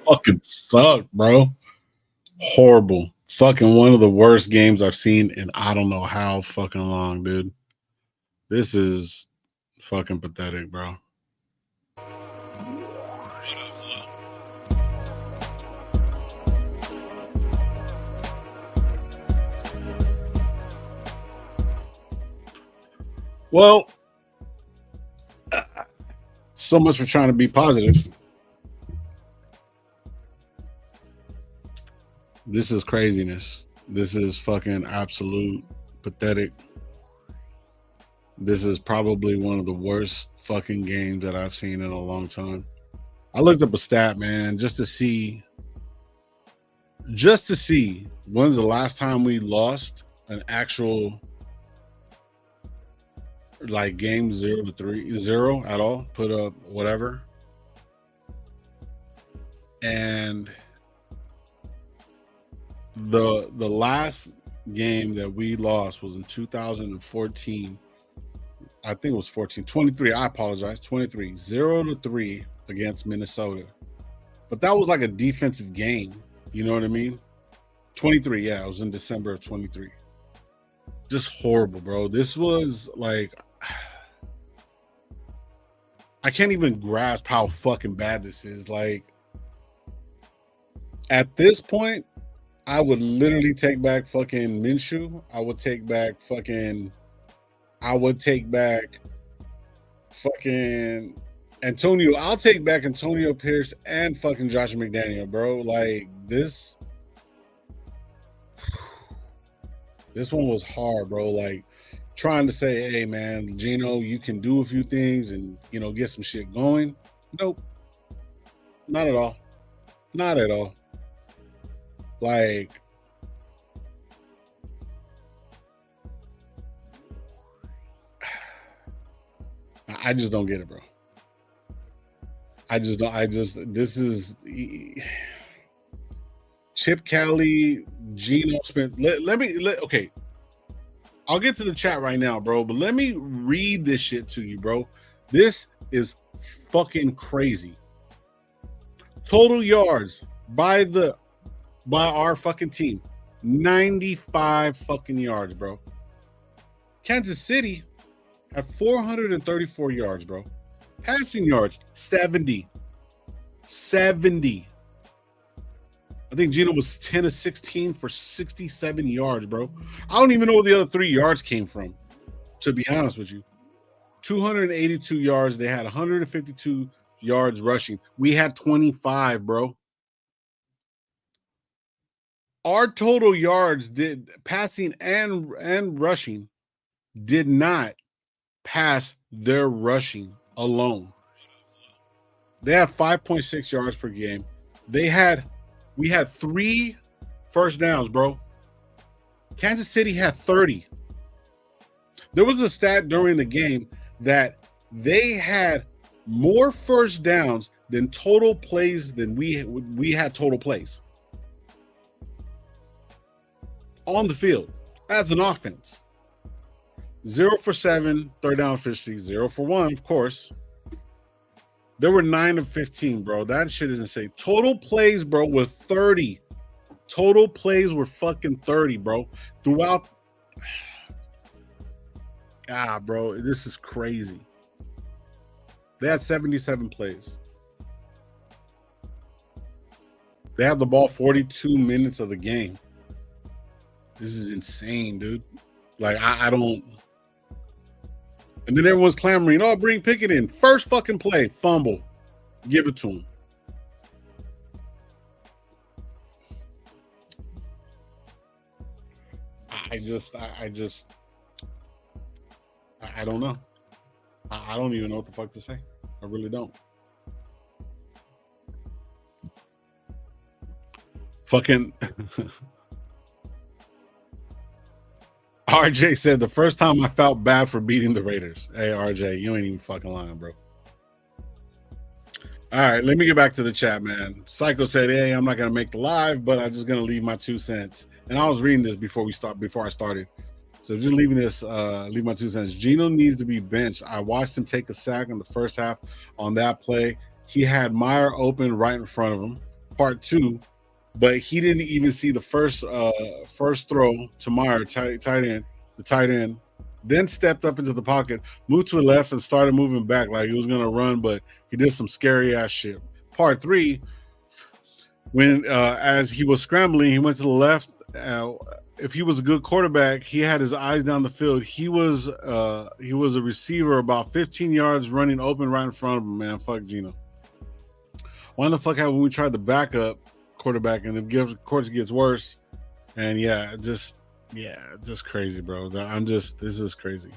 Fucking suck, bro. Horrible. Fucking one of the worst games I've seen in I don't know how fucking long, dude. This is fucking pathetic, bro. Well, so much for trying to be positive. This is craziness. This is fucking absolute pathetic. This is probably one of the worst fucking games that I've seen in a long time. I looked up a stat, man, just to see when's the last time we lost an actual like game 0-3 at all, put up whatever. And the last game that we lost was in 2014. I think it was 23. I apologize. 23, 0-3 against Minnesota. But that was like a defensive game. You know what I mean? 23, yeah, it was in December of 23. Just horrible, bro. This was like, I can't even grasp how fucking bad this is. Like, at this point, I would literally take back fucking Minshew. I would take back fucking Antonio. I'll take back Antonio Pierce and fucking Josh McDaniel, bro. Like, this one was hard, bro. Like, trying to say, hey, man, Geno, you can do a few things and, you know, get some shit going. Nope. Not at all. Not at all. Like, I just don't get it, bro. This is Chip Kelly, Geno Smith. Okay. I'll get to the chat right now, bro, but let me read this shit to you, bro. This is fucking crazy. Total yards by our fucking team, 95 fucking yards, bro. Kansas City had 434 yards, bro. Passing yards, 70. I think Geno was 10 of 16 for 67 yards, bro. I don't even know where the other 3 yards came from, to be honest with you. 282 yards. They had 152 yards rushing. We had 25, bro. Our total yards did passing and rushing did not pass their rushing alone. They had 5.6 yards per game. We had 3 first downs, bro. Kansas City had 30. There was a stat during the game that they had more first downs than total plays than we had total plays on the field as an offense. 0 for 7, third down efficiency. 0 for 1, of course. There were 9 of 15, bro. That shit is insane. Total plays, bro, were 30. Total plays were fucking 30, bro. Throughout. Bro, this is crazy. They had 77 plays. They had the ball 42 minutes of the game. This is insane, dude. Like, I don't. And then everyone's clamoring, oh, bring Pickett in. First fucking play, fumble. Give it to him. I don't know. I don't even know what the fuck to say. I really don't. Fucking RJ said the first time I felt bad for beating the Raiders. Hey, RJ, you ain't even fucking lying, bro. All right, let me get back to the chat, man. Psycho said, "Hey, I'm not gonna make the live, but I'm just gonna leave my 2 cents." And I was reading this before I started. So just leaving this, leave my 2 cents. Geno needs to be benched. I watched him take a sack in the first half on that play. He had Meyer open right in front of him. Part 2, but he didn't even see the first throw to Meyer, tight end. Then stepped up into the pocket, moved to the left, and started moving back like he was gonna run, but he did some scary ass shit. Part 3, when as he was scrambling, he went to the left. If he was a good quarterback, he had his eyes down the field. He was a receiver about 15 yards running open right in front of him, man. Fuck Geno. Why the fuck have we tried the backup quarterback and the course gets worse? And just crazy, bro. This is crazy.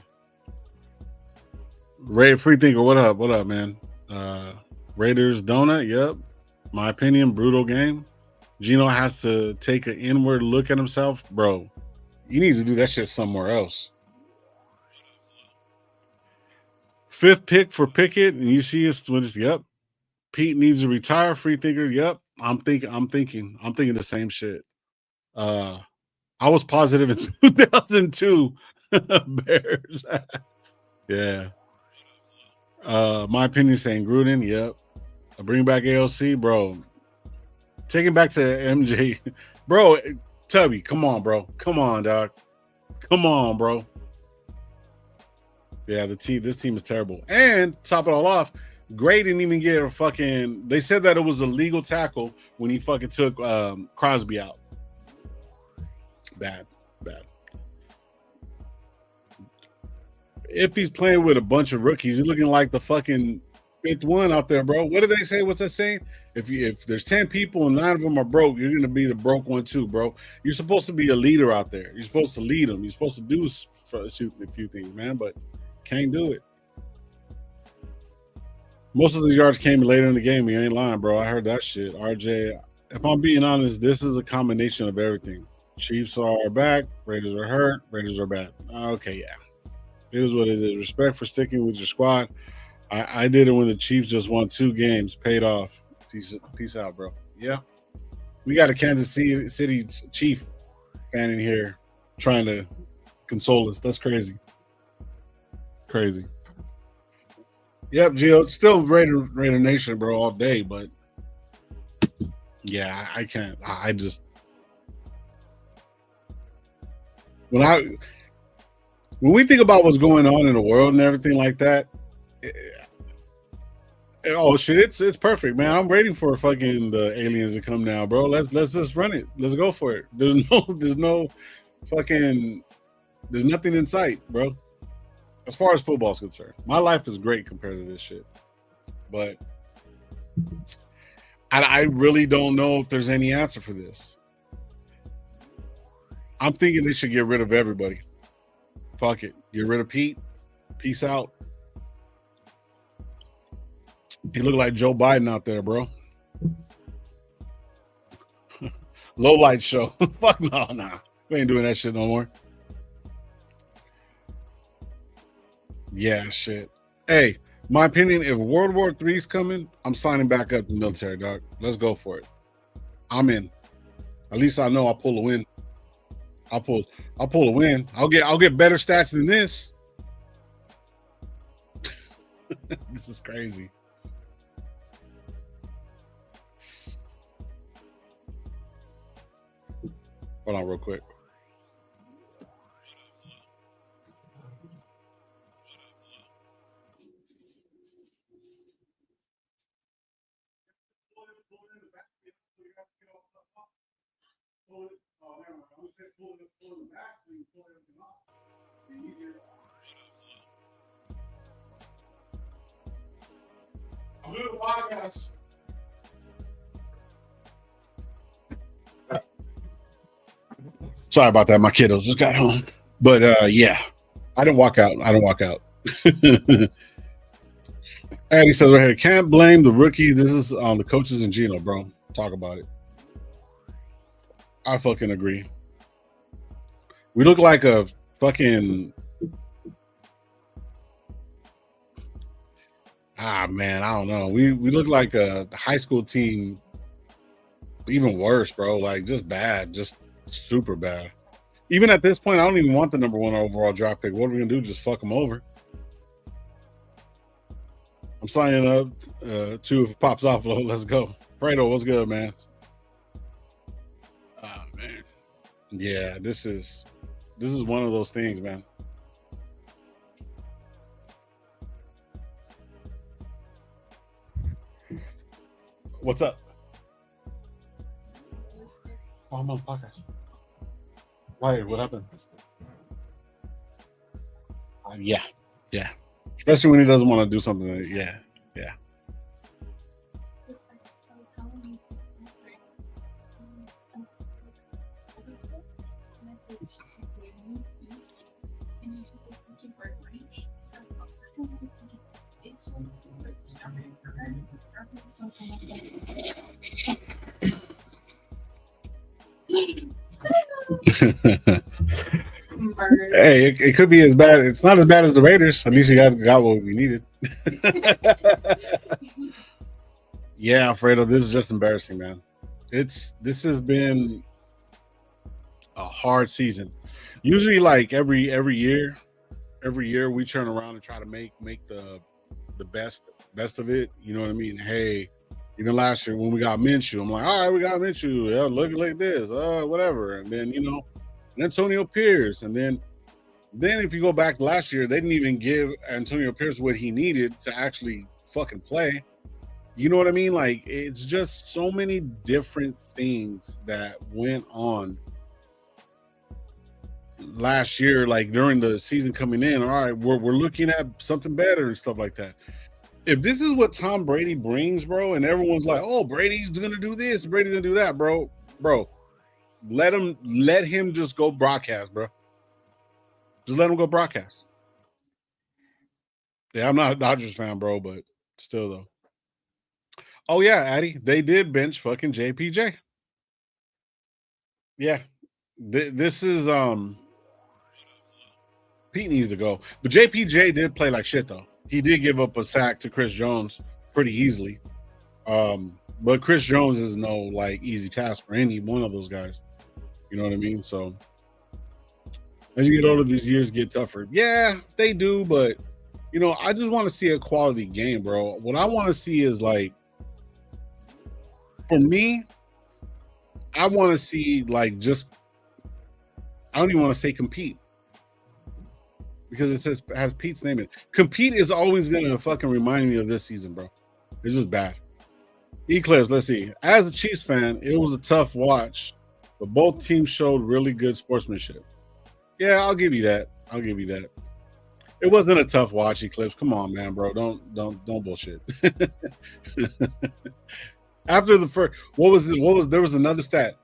Ray Free Thinker, what up, man? Raiders donut, yep. My opinion, brutal game. Geno has to take an inward look at himself, bro. He needs to do that shit somewhere else. 5th pick for Pickett, and you see it's yep. Pete needs to retire. Free Thinker, yep. I'm thinking the same shit. I was positive in 2002 Bears. Yeah. My opinion saying Gruden, yep. Bring back AOC, bro. Take him back to MJ. Bro, Tubby, come on, bro. Come on, dog. Come on, bro. Yeah, this team is terrible. And top it all off, Gray didn't even get a fucking. They said that it was a legal tackle when he fucking took Crosby out. Bad. If he's playing with a bunch of rookies, he's looking like the fucking 5th one out there, bro. What do they say? What's that saying? If there's 10 people and 9 of them are broke, you're gonna be the broke one too, bro. You're supposed to be a leader out there. You're supposed to lead them. You're supposed to do shoot a few things, man, but can't do it. Most of the yards came later in the game. You ain't lying, bro. I heard that shit. RJ, if I'm being honest, this is a combination of everything. Chiefs are back. Raiders are hurt. Raiders are bad. Okay, yeah. It is what it is. Respect for sticking with your squad. I did it when the Chiefs just won 2 games. Paid off. Peace out, bro. Yeah. We got a Kansas City Chief fan in here trying to console us. That's crazy. Crazy. Yep, Gio. It's still Raider Nation, bro, all day, but yeah, I can't. I just when we think about what's going on in the world and everything like that, oh shit, it's perfect, man. I'm waiting for fucking the aliens to come now, bro. Let's just run it. Let's go for it. There's nothing in sight, bro. As far as football is concerned, my life is great compared to this shit. But I really don't know if there's any answer for this. I'm thinking they should get rid of everybody. Fuck it. Get rid of Pete. Peace out. He look like Joe Biden out there, bro. Low light show. Fuck no, nah. We ain't doing that shit no more. Yeah, shit. Hey, my opinion, if World War III's coming, I'm signing back up the military, dog. Let's go for it. I'm in. At least I know I'll pull a win. I'll pull a win. I'll get better stats than this. This is crazy. Hold on real quick. I'm doing a podcast. Sorry about that. My kiddos just got home. But yeah, I didn't walk out. Addy says right here, can't blame the rookies. This is on the coaches and Geno, bro. Talk about it. I fucking agree. We look like a fucking man, I don't know. We look like a high school team, even worse, bro. Like just bad, just super bad. Even at this point, I don't even want the number 1 overall draft pick. What are we gonna do? Just fuck them over? I'm signing up too if it pops off. Let's go. Fredo, what's good, man? Oh man. Yeah, this is one of those things, man. What's up? Oh, I'm on podcast. Why? What happened? Yeah. Especially when he doesn't want to do something. Yeah. Hey, it could be as bad. It's not as bad as the Raiders. At least you got what we needed. Yeah, Alfredo, this is just embarrassing, man. This has been a hard season. Usually, like every year we turn around and try to make the best of it. You know what I mean? Hey, even last year when we got Minshew, I'm like, all right, we got Minshew. Yeah, look like this, whatever. And then Antonio Pierce, and then if you go back last year, they didn't even give Antonio Pierce what he needed to actually fucking play. You know what I mean? Like, it's just so many different things that went on last year, like during the season coming in. All right, we're looking at something better and stuff like that. If this is what Tom Brady brings, bro, and everyone's like, oh, Brady's gonna do this, Brady's gonna do that, bro, let him just go broadcast, bro. Just let him go broadcast. Yeah, I'm not a Dodgers fan, bro, but still though. Oh yeah, Addy, they did bench fucking JPJ. Yeah, this is Pete needs to go, but JPJ did play like shit though. He did give up a sack to Chris Jones pretty easily. But Chris Jones is no like easy task for any one of those guys. You know what I mean? So as you get older, these years get tougher. Yeah, they do, but I just want to see a quality game, bro. What I want to see is like, for me, I want to see like just, I don't even want to say compete, because it has Pete's name in it. Compete is always gonna fucking remind me of this season, bro. It's just bad. Eclipse, let's see. As a Chiefs fan, it was a tough watch, but both teams showed really good sportsmanship. Yeah, I'll give you that. It wasn't a tough watch, Eclipse. Come on, man, bro. Don't bullshit. After the first, there was another stat.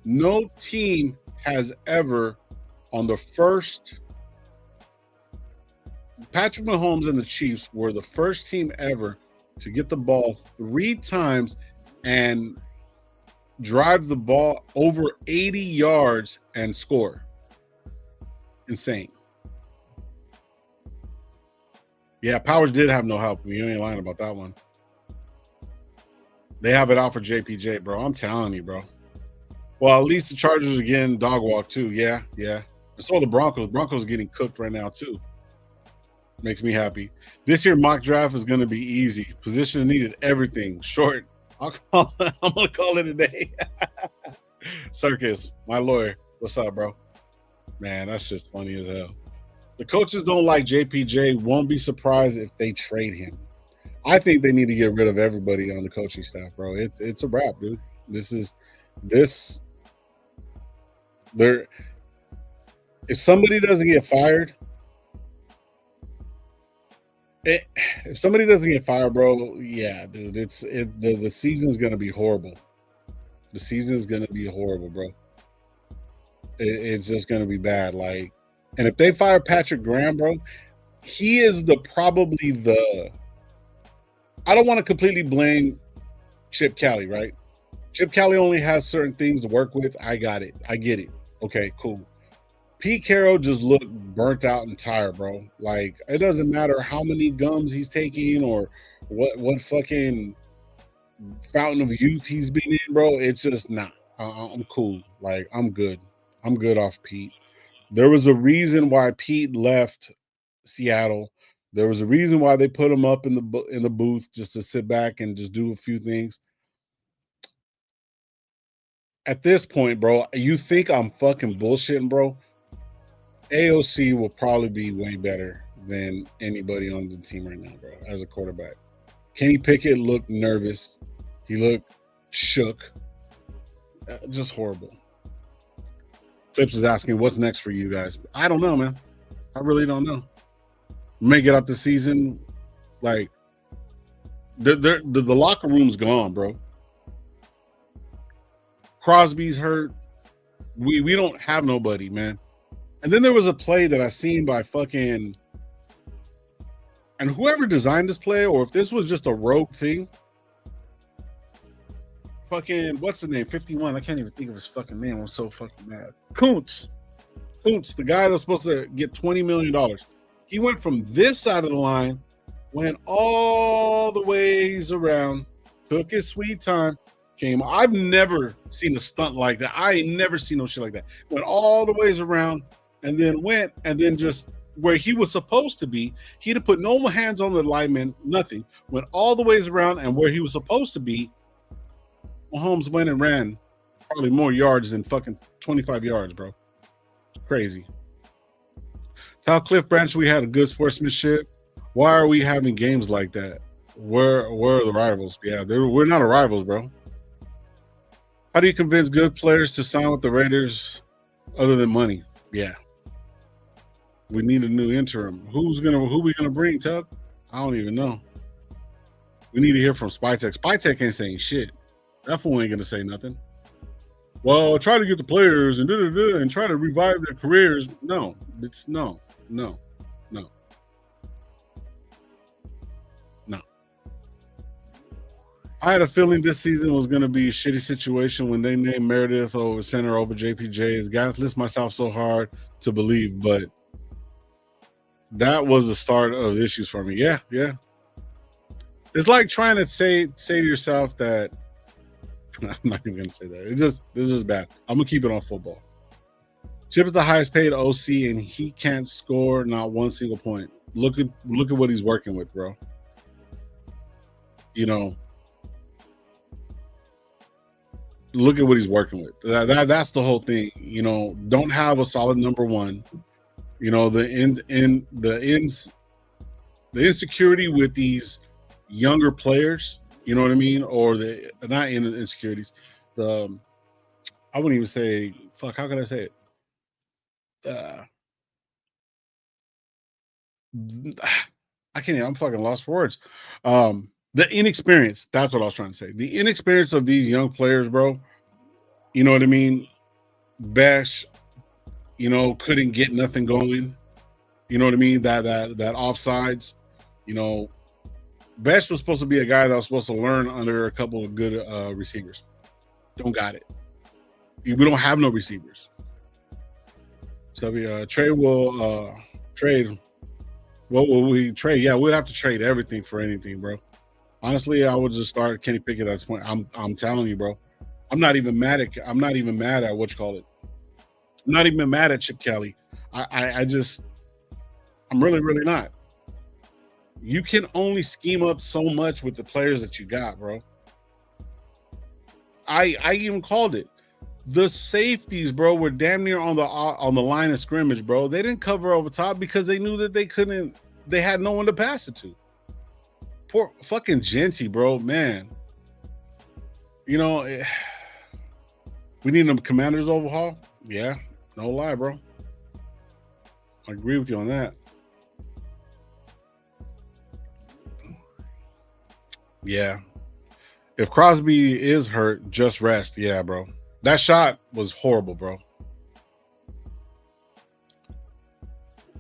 No team has ever, on the first, Patrick Mahomes and the Chiefs were the first team ever to get the ball 3 times and drive the ball over 80 yards and score. Insane. Yeah, Powers did have no help. You ain't lying about that one. They have it out for JPJ, bro. I'm telling you, bro. Well, at least the Chargers again, dog walk too. Yeah. And so the Broncos. Broncos getting cooked right now too. Makes me happy. This year mock draft is going to be easy. Positions needed, everything short. I'm gonna call it a day. Circus, my lawyer. What's up, bro? Man, that's just funny as hell. The coaches don't like JPJ. Won't be surprised if they trade him. I think they need to get rid of everybody on the coaching staff, bro. It's a wrap, dude. If somebody doesn't get fired, bro, yeah, dude, the season's gonna be horrible. The season is gonna be horrible, bro. It's just gonna be bad. Like, and if they fire Patrick Graham, bro, he is probably the. I don't want to completely blame Chip Kelly, right? Chip Kelly only has certain things to work with. I got it. I get it. Okay, cool. Pete Carroll just looked burnt out and tired, bro. Like it doesn't matter how many gums he's taking or what fucking fountain of youth he's been in, bro. It's just not. I'm cool. Like I'm good. I'm good off Pete. There was a reason why Pete left Seattle. There was a reason why they put him up in the booth just to sit back and just do a few things. At this point, bro, you think I'm fucking bullshitting, bro? AOC will probably be way better than anybody on the team right now, bro, as a quarterback. Kenny Pickett looked nervous. He looked shook. Just horrible. Clips is asking, what's next for you guys? I don't know, man. I really don't know. We may get out the season. Like, the locker room's gone, bro. Crosby's hurt. We don't have nobody, man. And then there was a play that I seen by fucking, and whoever designed this play, or if this was just a rogue thing, fucking, what's the name? 51. I can't even think of his fucking name. I'm so fucking mad. Kuntz, the guy that's supposed to get $20 million. He went from this side of the line, went all the ways around, took his sweet time, came. I've never seen a stunt like that. I ain't never seen no shit like that. Went all the ways around and then went and then just where he was supposed to be, he'd have put no hands on the lineman, nothing. Went all the ways around and where he was supposed to be, Mahomes went and ran probably more yards than fucking 25 yards, bro. It's crazy. Tell Cliff Branch we had a good sportsmanship. Why are we having games like that? Where are the rivals? Yeah, we're not a rivals, bro. How do you convince good players to sign with the Raiders other than money? Yeah. We need a new interim. Who we gonna bring, Tub? I don't even know. We need to hear from Spytech. Spytech ain't saying shit. That fool ain't gonna say nothing. Well, try to get the players and and try to revive their careers. No, it's no. I had a feeling this season was going to be a shitty situation when they named Meredith over center over JPJ. Guys, lift myself so hard to believe, but that was the start of issues for me. Yeah. It's like trying to say to yourself that I'm not even going to say that. This is bad. I'm gonna keep it on football. Chip is the highest paid OC, and he can't score not one single point. Look at what he's working with, bro. You know. Look at what he's working with. That's the whole thing. You know, don't have a solid number one. You know, the insecurity with these younger players. You know what I mean? Or the not in insecurities. I wouldn't even say fuck. How can I say it? I can't. I'm fucking lost for words. The inexperience. That's what I was trying to say. The inexperience of these young players, bro. You know what I mean? Bash, you know, couldn't get nothing going. You know what I mean? That offsides. You know, Bash was supposed to be a guy that was supposed to learn under a couple of good receivers. Don't got it. We don't have no receivers. So trade will trade. What will we trade? Yeah, we'd have to trade everything for anything, bro. Honestly, I would just start Kenny Pickett at this point. I'm telling you, bro. I'm not even mad at what you call it. I'm not even mad at Chip Kelly. I'm really, really not. You can only scheme up so much with the players that you got, bro. I even called it. The safeties, bro, were damn near on the line of scrimmage, bro. They didn't cover over top because they knew that they had no one to pass it to. Poor fucking Genty, bro, man. You know, we need a commander's overhaul. Yeah, no lie, bro. I agree with you on that. Yeah. If Crosby is hurt, just rest. Yeah, bro. That shot was horrible, bro.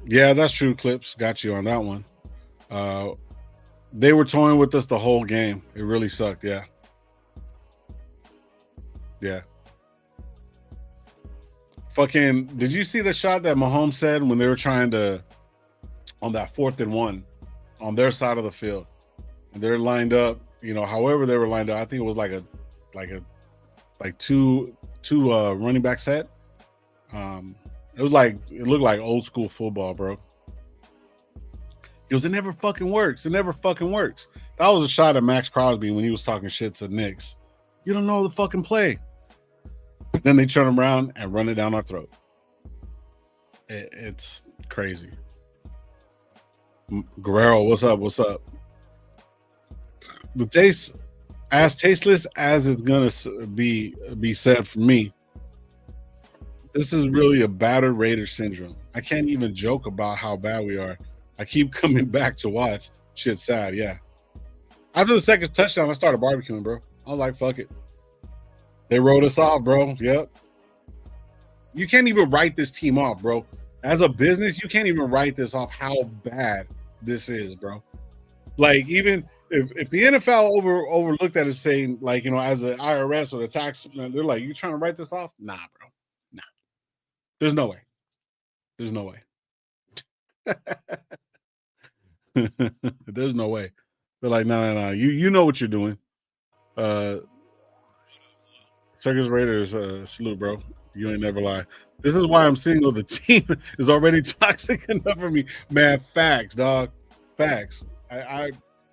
Yeah, that's true, Clips. Got you on that one. They were toying with us the whole game. It really sucked, yeah. Yeah. Fucking, did you see the shot that Mahomes said when they were trying to, on that 4th and 1, on their side of the field? And they're lined up, however they were lined up. I think it was like two running back set. It looked like old school football, bro. It was, it never fucking works. It never fucking works. That was a shot at Max Crosby when he was talking shit to Knicks. You don't know the fucking play. Then they turn them around and run it down our throat. It's crazy. Guerrero, what's up? What's up? The taste, as tasteless as it's gonna be said for me, this is really a battered Raider syndrome. I can't even joke about how bad we are. I keep coming back to watch. Shit's sad, yeah. After the second touchdown, I started barbecuing, bro. I was like, fuck it. They wrote us off, bro. Yep. You can't even write this team off, bro. As a business, you can't even write this off how bad this is, bro. Like, even if the NFL overlooked at it saying, like, as the IRS or the tax, they're like, you trying to write this off? Nah, bro. Nah. There's no way. There's no way. There's no way. They're like, no. You know what you're doing. Circus Raiders, salute, bro. You ain't never lie. This is why I'm single. The team is already toxic enough for me. Man, facts, dog. Facts.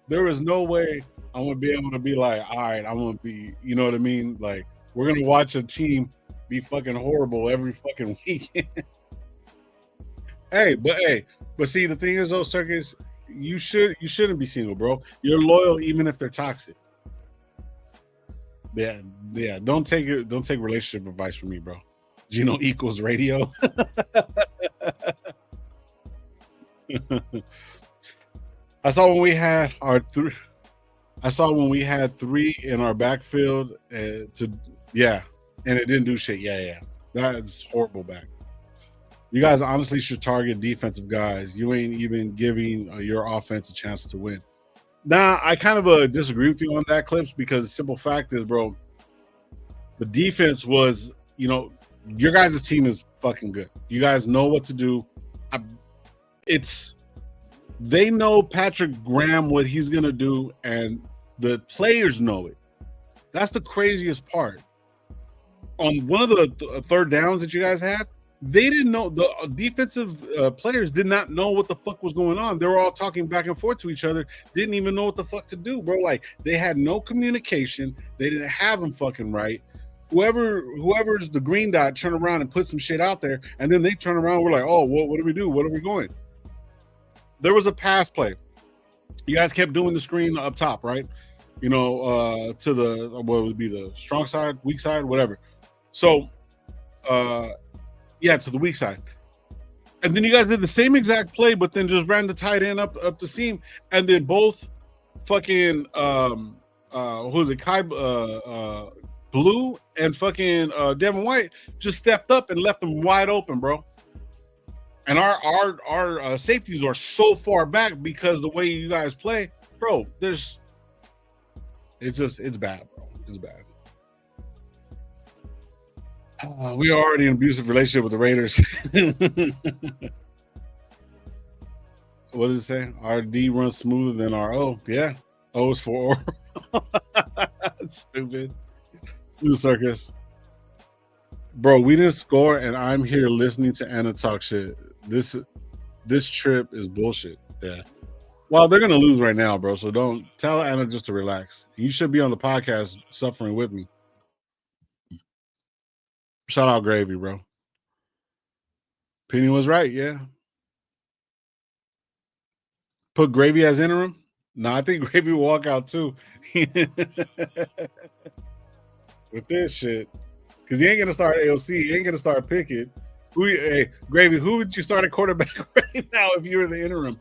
There is no way I'm gonna be able to be like, all right, I'm gonna be, you know what I mean? Like, we're gonna watch a team be fucking horrible every fucking weekend. But see, the thing is though, Circus, you shouldn't be single, bro. You're loyal even if they're toxic. Yeah. Don't take relationship advice from me, bro. Geno equals radio. I saw when we had three in our backfield and it didn't do shit. Yeah. That's horrible back. You guys honestly should target defensive guys. You ain't even giving your offense a chance to win. Nah, I kind of disagree with you on that, Clips, because the simple fact is, bro, the defense was, your guys' team is fucking good. You guys know what to do. They know Patrick Graham, what he's going to do, and the players know it. That's the craziest part. On one of the third downs that you guys had, they didn't know. The defensive players did not know what the fuck was going on. They were all talking back and forth to each other, didn't even know what the fuck to do, bro. Like, they had no communication. They didn't have them fucking right. Whoever's the green dot turn around and put some shit out there, and then they turn around. We're like, oh, what do we do? What are we going? There was a pass play. You guys kept doing the screen up top, right? To the, what would be the strong side, weak side, whatever. So, to the weak side. And then you guys did the same exact play, but then just ran the tight end up the seam, and then both fucking who is it? Blue and fucking Devin White just stepped up and left them wide open, bro. And our safeties are so far back because the way you guys play, bro. It's bad, bro. It's bad. We are already in an abusive relationship with the Raiders. What does it say? Our D runs smoother than our O. Yeah. O is for stupid. Snoo Circus. Bro, we didn't score, and I'm here listening to Anna talk shit. This trip is bullshit. Yeah. Well, they're gonna lose right now, bro. So don't tell Anna just to relax. You should be on the podcast suffering with me. Shout out Gravy, bro. Penny was right, yeah. Put Gravy as interim? No, I think Gravy will walk out too. With this shit. Because he ain't going to start AOC. He ain't going to start Pickett. Hey, Gravy, who would you start at quarterback right now if you were the interim?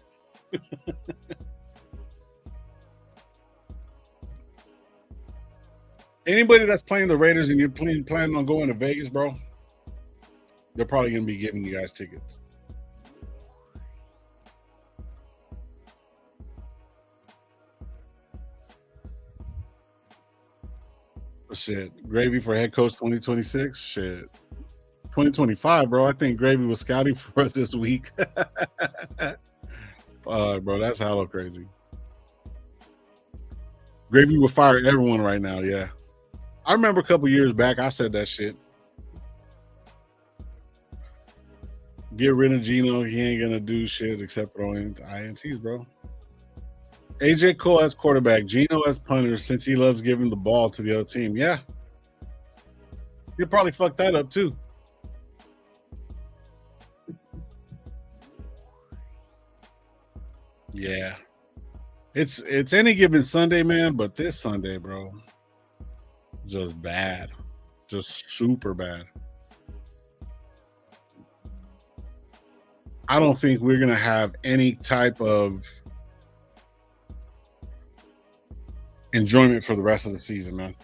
Anybody that's playing the Raiders and you're planning on going to Vegas, bro, they're probably going to be giving you guys tickets. Shit. Gravy for head coach 2026. Shit. 2025, bro. I think Gravy was scouting for us this week. Bro, that's hella crazy. Gravy will fire everyone right now. Yeah. I remember a couple years back, I said that shit. Get rid of Geno. He ain't gonna do shit except throwing INTs, bro. AJ Cole as quarterback, Geno as punter, since he loves giving the ball to the other team. Yeah. He'll probably fuck that up too. Yeah. It's any given Sunday, man, but this Sunday, bro, just bad. Just super bad. I don't think we're gonna have any type of enjoyment for the rest of the season, man.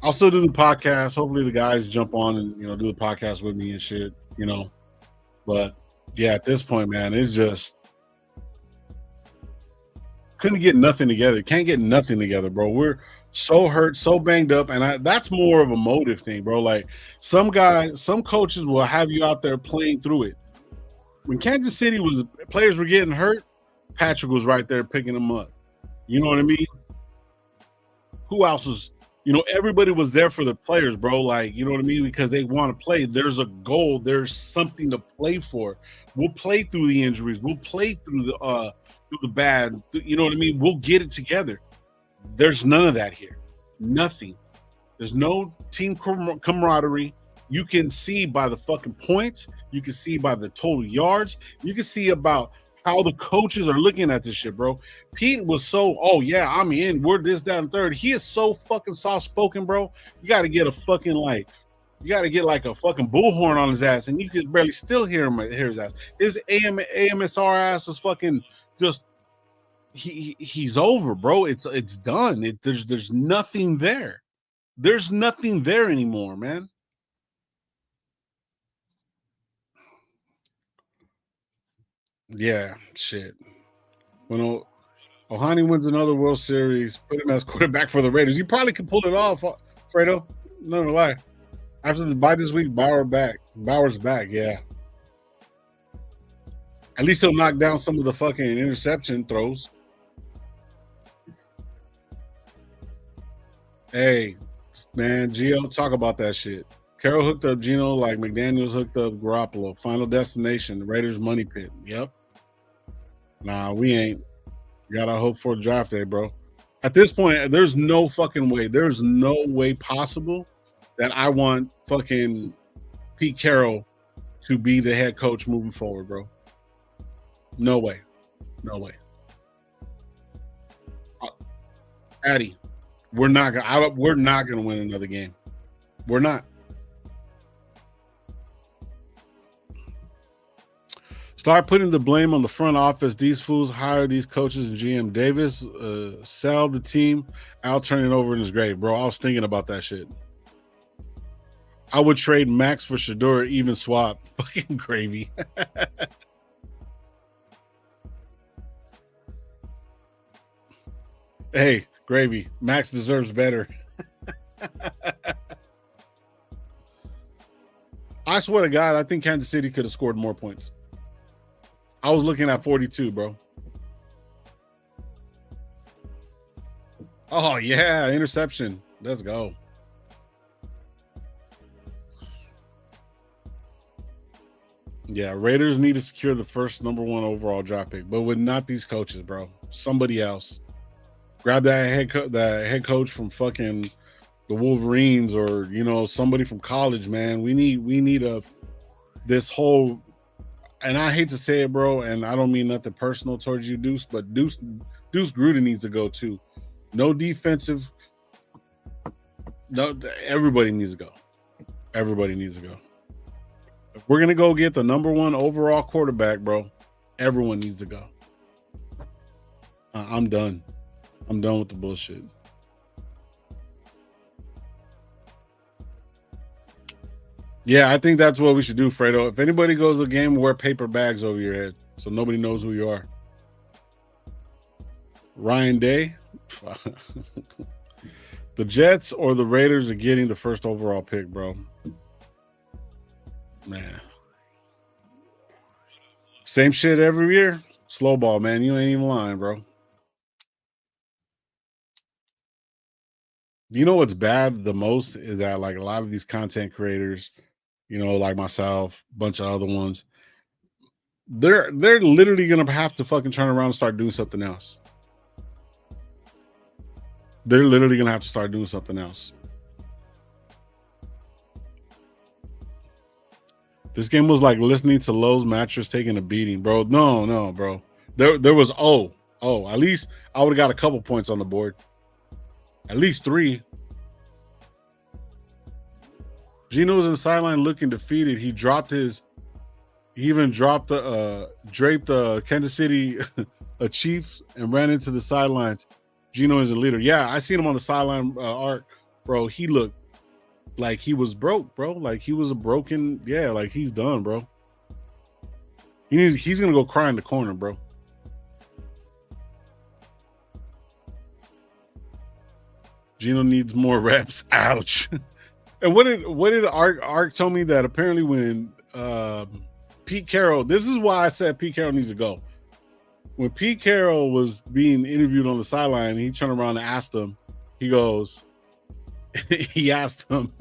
I'll still do the podcast. Hopefully the guys jump on and do the podcast with me and shit, But yeah, at this point, man, it's just couldn't get nothing together. Can't get nothing together, bro. We're so hurt, so banged up, and that's more of a motive thing, bro. Like some coaches will have you out there playing through it. When Kansas City players were getting hurt, Patrick was right there picking them up. You know what I mean? Who else was? Everybody was there for the players, bro. Like, you know what I mean? Because they want to play. There's a goal. There's something to play for. We'll play through the injuries. We'll play through the bad. You know what I mean? We'll get it together. There's none of that here. Nothing. There's no team camaraderie. You can see by the fucking points. You can see by the total yards. You can see about how the coaches are looking at this shit, bro. Pete was so, oh yeah, I'm in. We're this, that, and third. He is so fucking soft-spoken, bro. You got to get a fucking like a fucking bullhorn on his ass, and you can barely still hear his ass. His AMSR ass was fucking just. He's over, bro. It's done. There's nothing there. There's nothing there anymore, man. Yeah, shit. When Ohani wins another World Series, put him as quarterback for the Raiders. He probably could pull it off, Fredo. No lie. After the bye this week, Bauer's back. Yeah. At least he'll knock down some of the fucking interception throws. Hey, man, Gio, talk about that shit. Carroll hooked up Geno like McDaniels hooked up Garoppolo. Final destination, Raiders money pit. Yep. Nah, we ain't. Gotta hope for draft day, bro. At this point, there's no fucking way. There's no way possible that I want fucking Pete Carroll to be the head coach moving forward, bro. No way. No way. Addy, we're not gonna win another game. We're not. Start putting the blame on the front office. These fools hire these coaches and GM. Davis sell the team. Al turn it over in his grave, bro. I was thinking about that shit. I would trade Max for Shador, even swap. Fucking gravy. Hey, gravy. Max deserves better. I swear to God, I think Kansas City could have scored more points. I was looking at 42, bro. Oh, yeah, interception. Let's go. Yeah, Raiders need to secure the first number 1 overall draft pick, but with not these coaches, bro. Somebody else. Grab that head coach from fucking the Wolverines, or somebody from college, man. We need this whole. And I hate to say it, bro, and I don't mean nothing personal towards you, Deuce, but Deuce Gruden needs to go too. No defensive. No, everybody needs to go. Everybody needs to go. If we're gonna go get the number 1 overall quarterback, bro, everyone needs to go. I'm done. I'm done with the bullshit. Yeah, I think that's what we should do, Fredo. If anybody goes to the game, wear paper bags over your head so nobody knows who you are. Ryan Day. The Jets or the Raiders are getting the first overall pick, bro. Man. Same shit every year. Slow ball, man. You ain't even lying, bro. You know what's bad the most is that like a lot of these content creators, like myself, a bunch of other ones, they're literally gonna have to fucking turn around and start doing something else. They're literally gonna have to start doing something else. This game was like listening to Lowe's mattress taking a beating, bro. No, bro. There was at least I would have got a couple points on the board. At least 3. Geno was in the sideline looking defeated. He even dropped draped Kansas City Chiefs and ran into the sidelines. Geno is a leader. Yeah, I seen him on the sideline arc, bro. He looked like he was broke, bro. Like he was like he's done, bro. He's gonna go cry in the corner, bro. Geno needs more reps. Ouch. And what did Ark tell me that apparently when Pete Carroll, this is why I said Pete Carroll needs to go. When Pete Carroll was being interviewed on the sideline, he turned around and asked him, he asked him,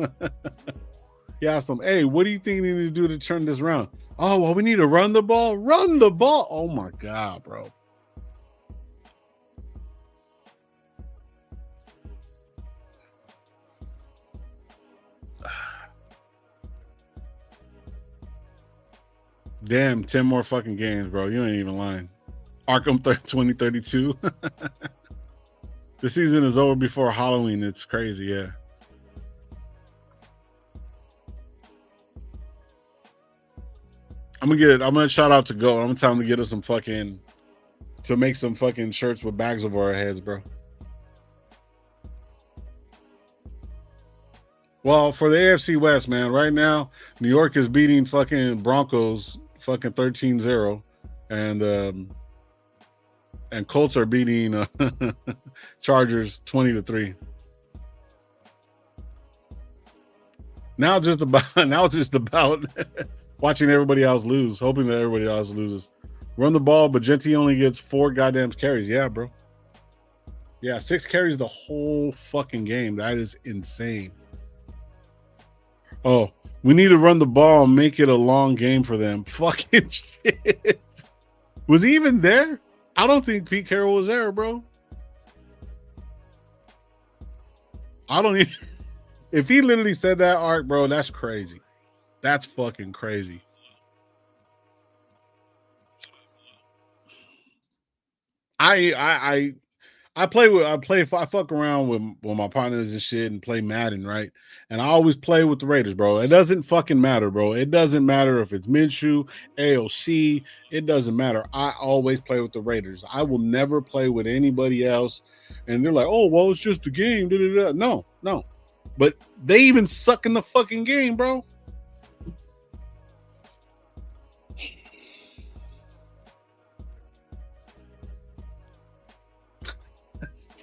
hey, what do you think you need to do to turn this around? Oh, well, we need to run the ball. Run the ball. Oh my God, bro. Damn, 10 more fucking games, bro. You ain't even lying. Arkham 2032. The season is over before Halloween. It's crazy, yeah. I'm gonna shout out to Go. I'm gonna tell him to get us to make some fucking shirts with bags over our heads, bro. Well, for the AFC West, man, right now, New York is beating fucking Broncos fucking 13-0. And Colts are beating Chargers 20-3. Now it's just about watching everybody else lose, hoping that everybody else loses. Run the ball, but Genty only gets 4 goddamn carries. Yeah, bro. Yeah, 6 carries the whole fucking game. That is insane. Oh, we need to run the ball and make it a long game for them. Fucking shit. Was he even there? I don't think Pete Carroll was there, bro. I don't even. If he literally said that, Art, bro, that's crazy. That's fucking crazy. I fuck around with my partners and shit and play Madden, right? And I always play with the Raiders, bro. It doesn't fucking matter, bro. It doesn't matter if it's Minshew, AOC. It doesn't matter. I always play with the Raiders. I will never play with anybody else. And they're like, oh, well, it's just a game. Da-da-da. No. But they even suck in the fucking game, bro.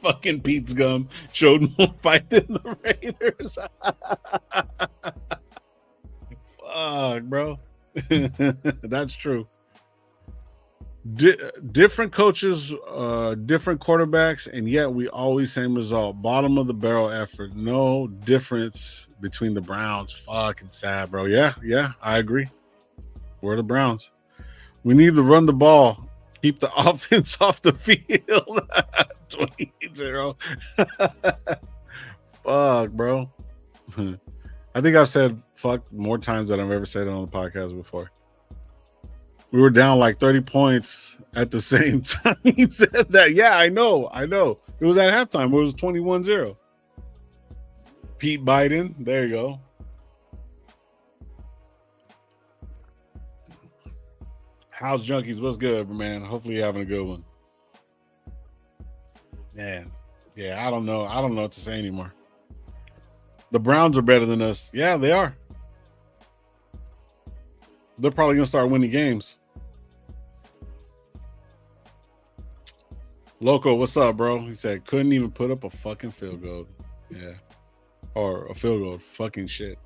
Fucking Pete's gum showed more fight than the Raiders. Fuck, bro. That's true. Different coaches, different quarterbacks, and yet we always same result. Bottom of the barrel effort. No difference between the Browns. Fucking sad, bro. Yeah, I agree. We're the Browns. We need to run the ball. Keep the offense off the field. 20-0. Fuck, bro. I think I've said fuck more times than I've ever said it on the podcast before. We were down like 30 points at the same time he said that. Yeah, I know. It was at halftime. It was 21-0. Pete Biden. There you go. House Junkies, what's good, man? Hopefully you're having a good one. Man, yeah, I don't know what to say anymore. The Browns are better than us. Yeah, they are. They're probably gonna start winning games. Loco, what's up, bro? He said couldn't even put up a fucking field goal. Yeah. Or a field goal. Fucking shit.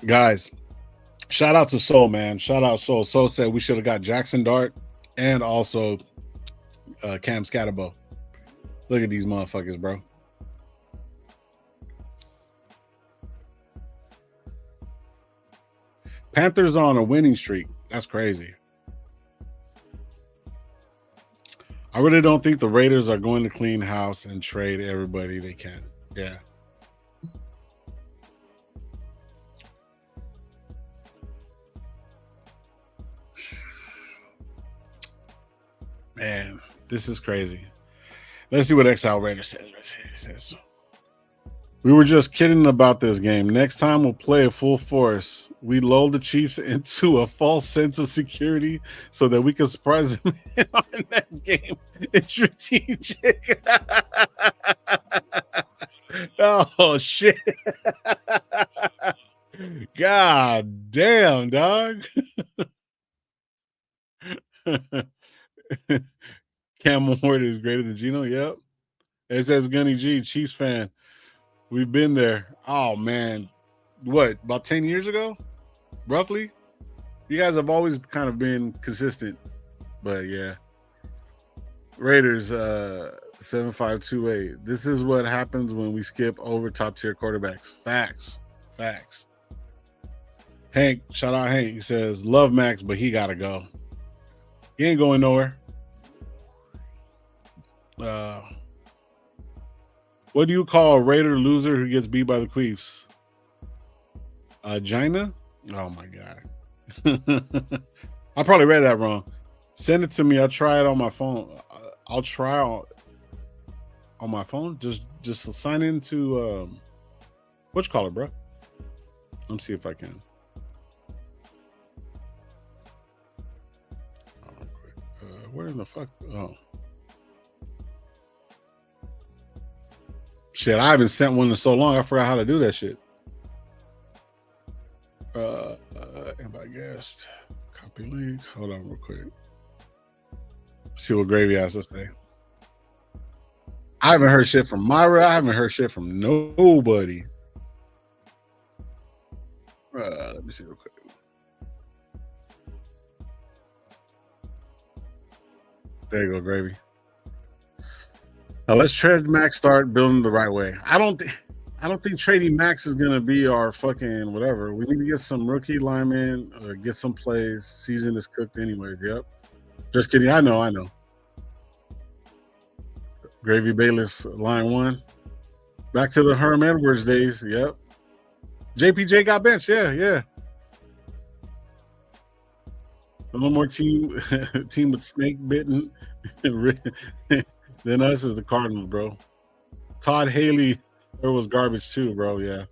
Guys, shout out to Soul, man. Shout out Soul. Soul said we should have got Jackson Dart and also Cam Scatterbo. Look at these motherfuckers, bro. Panthers on a winning streak. That's crazy. I really don't think the Raiders are going to clean house and trade everybody they can. Yeah. Man, this is crazy. Let's see what Exile Raider says. We were just kidding about this game. Next time we'll play it full force. We lull the Chiefs into a false sense of security so that we can surprise them in our next game. It's strategic. Oh, shit. God damn, dog. Camel Horde is greater than Geno. Yep. It says Gunny G, Chiefs fan. We've been there. Oh, man. What, about 10 years ago? Roughly? You guys have always kind of been consistent. But, yeah. Raiders, 7528. This is what happens when we skip over top-tier quarterbacks. Facts. Hank, shout out Hank. He says, love Max, but he got to go. He ain't going nowhere. What do you call a Raider loser who gets beat by the Queefs? Gina? Oh my god. I probably read that wrong. Send it to me. I'll try it on my phone. I'll try on my phone. Just sign into what you call it, bro? Let me see if I can. Where in the fuck? Oh. Shit, I haven't sent one in so long. I forgot how to do that shit. Invite guest. Copy link. Hold on real quick. See what Gravy has to say. I haven't heard shit from Myra. I haven't heard shit from nobody. Let me see real quick. There you go, Gravy. Now let's trade Max. Start building the right way. I don't think trading Max is gonna be our fucking whatever. We need to get some rookie linemen, get some plays. Season is cooked anyways. Yep. Just kidding. I know. Gravy Bayless, line one. Back to the Herm Edwards days. Yep. JPJ got benched. Yeah. A little more team with snake bitten than us is the Cardinals, bro. Todd Haley, there was garbage too, bro. Yeah.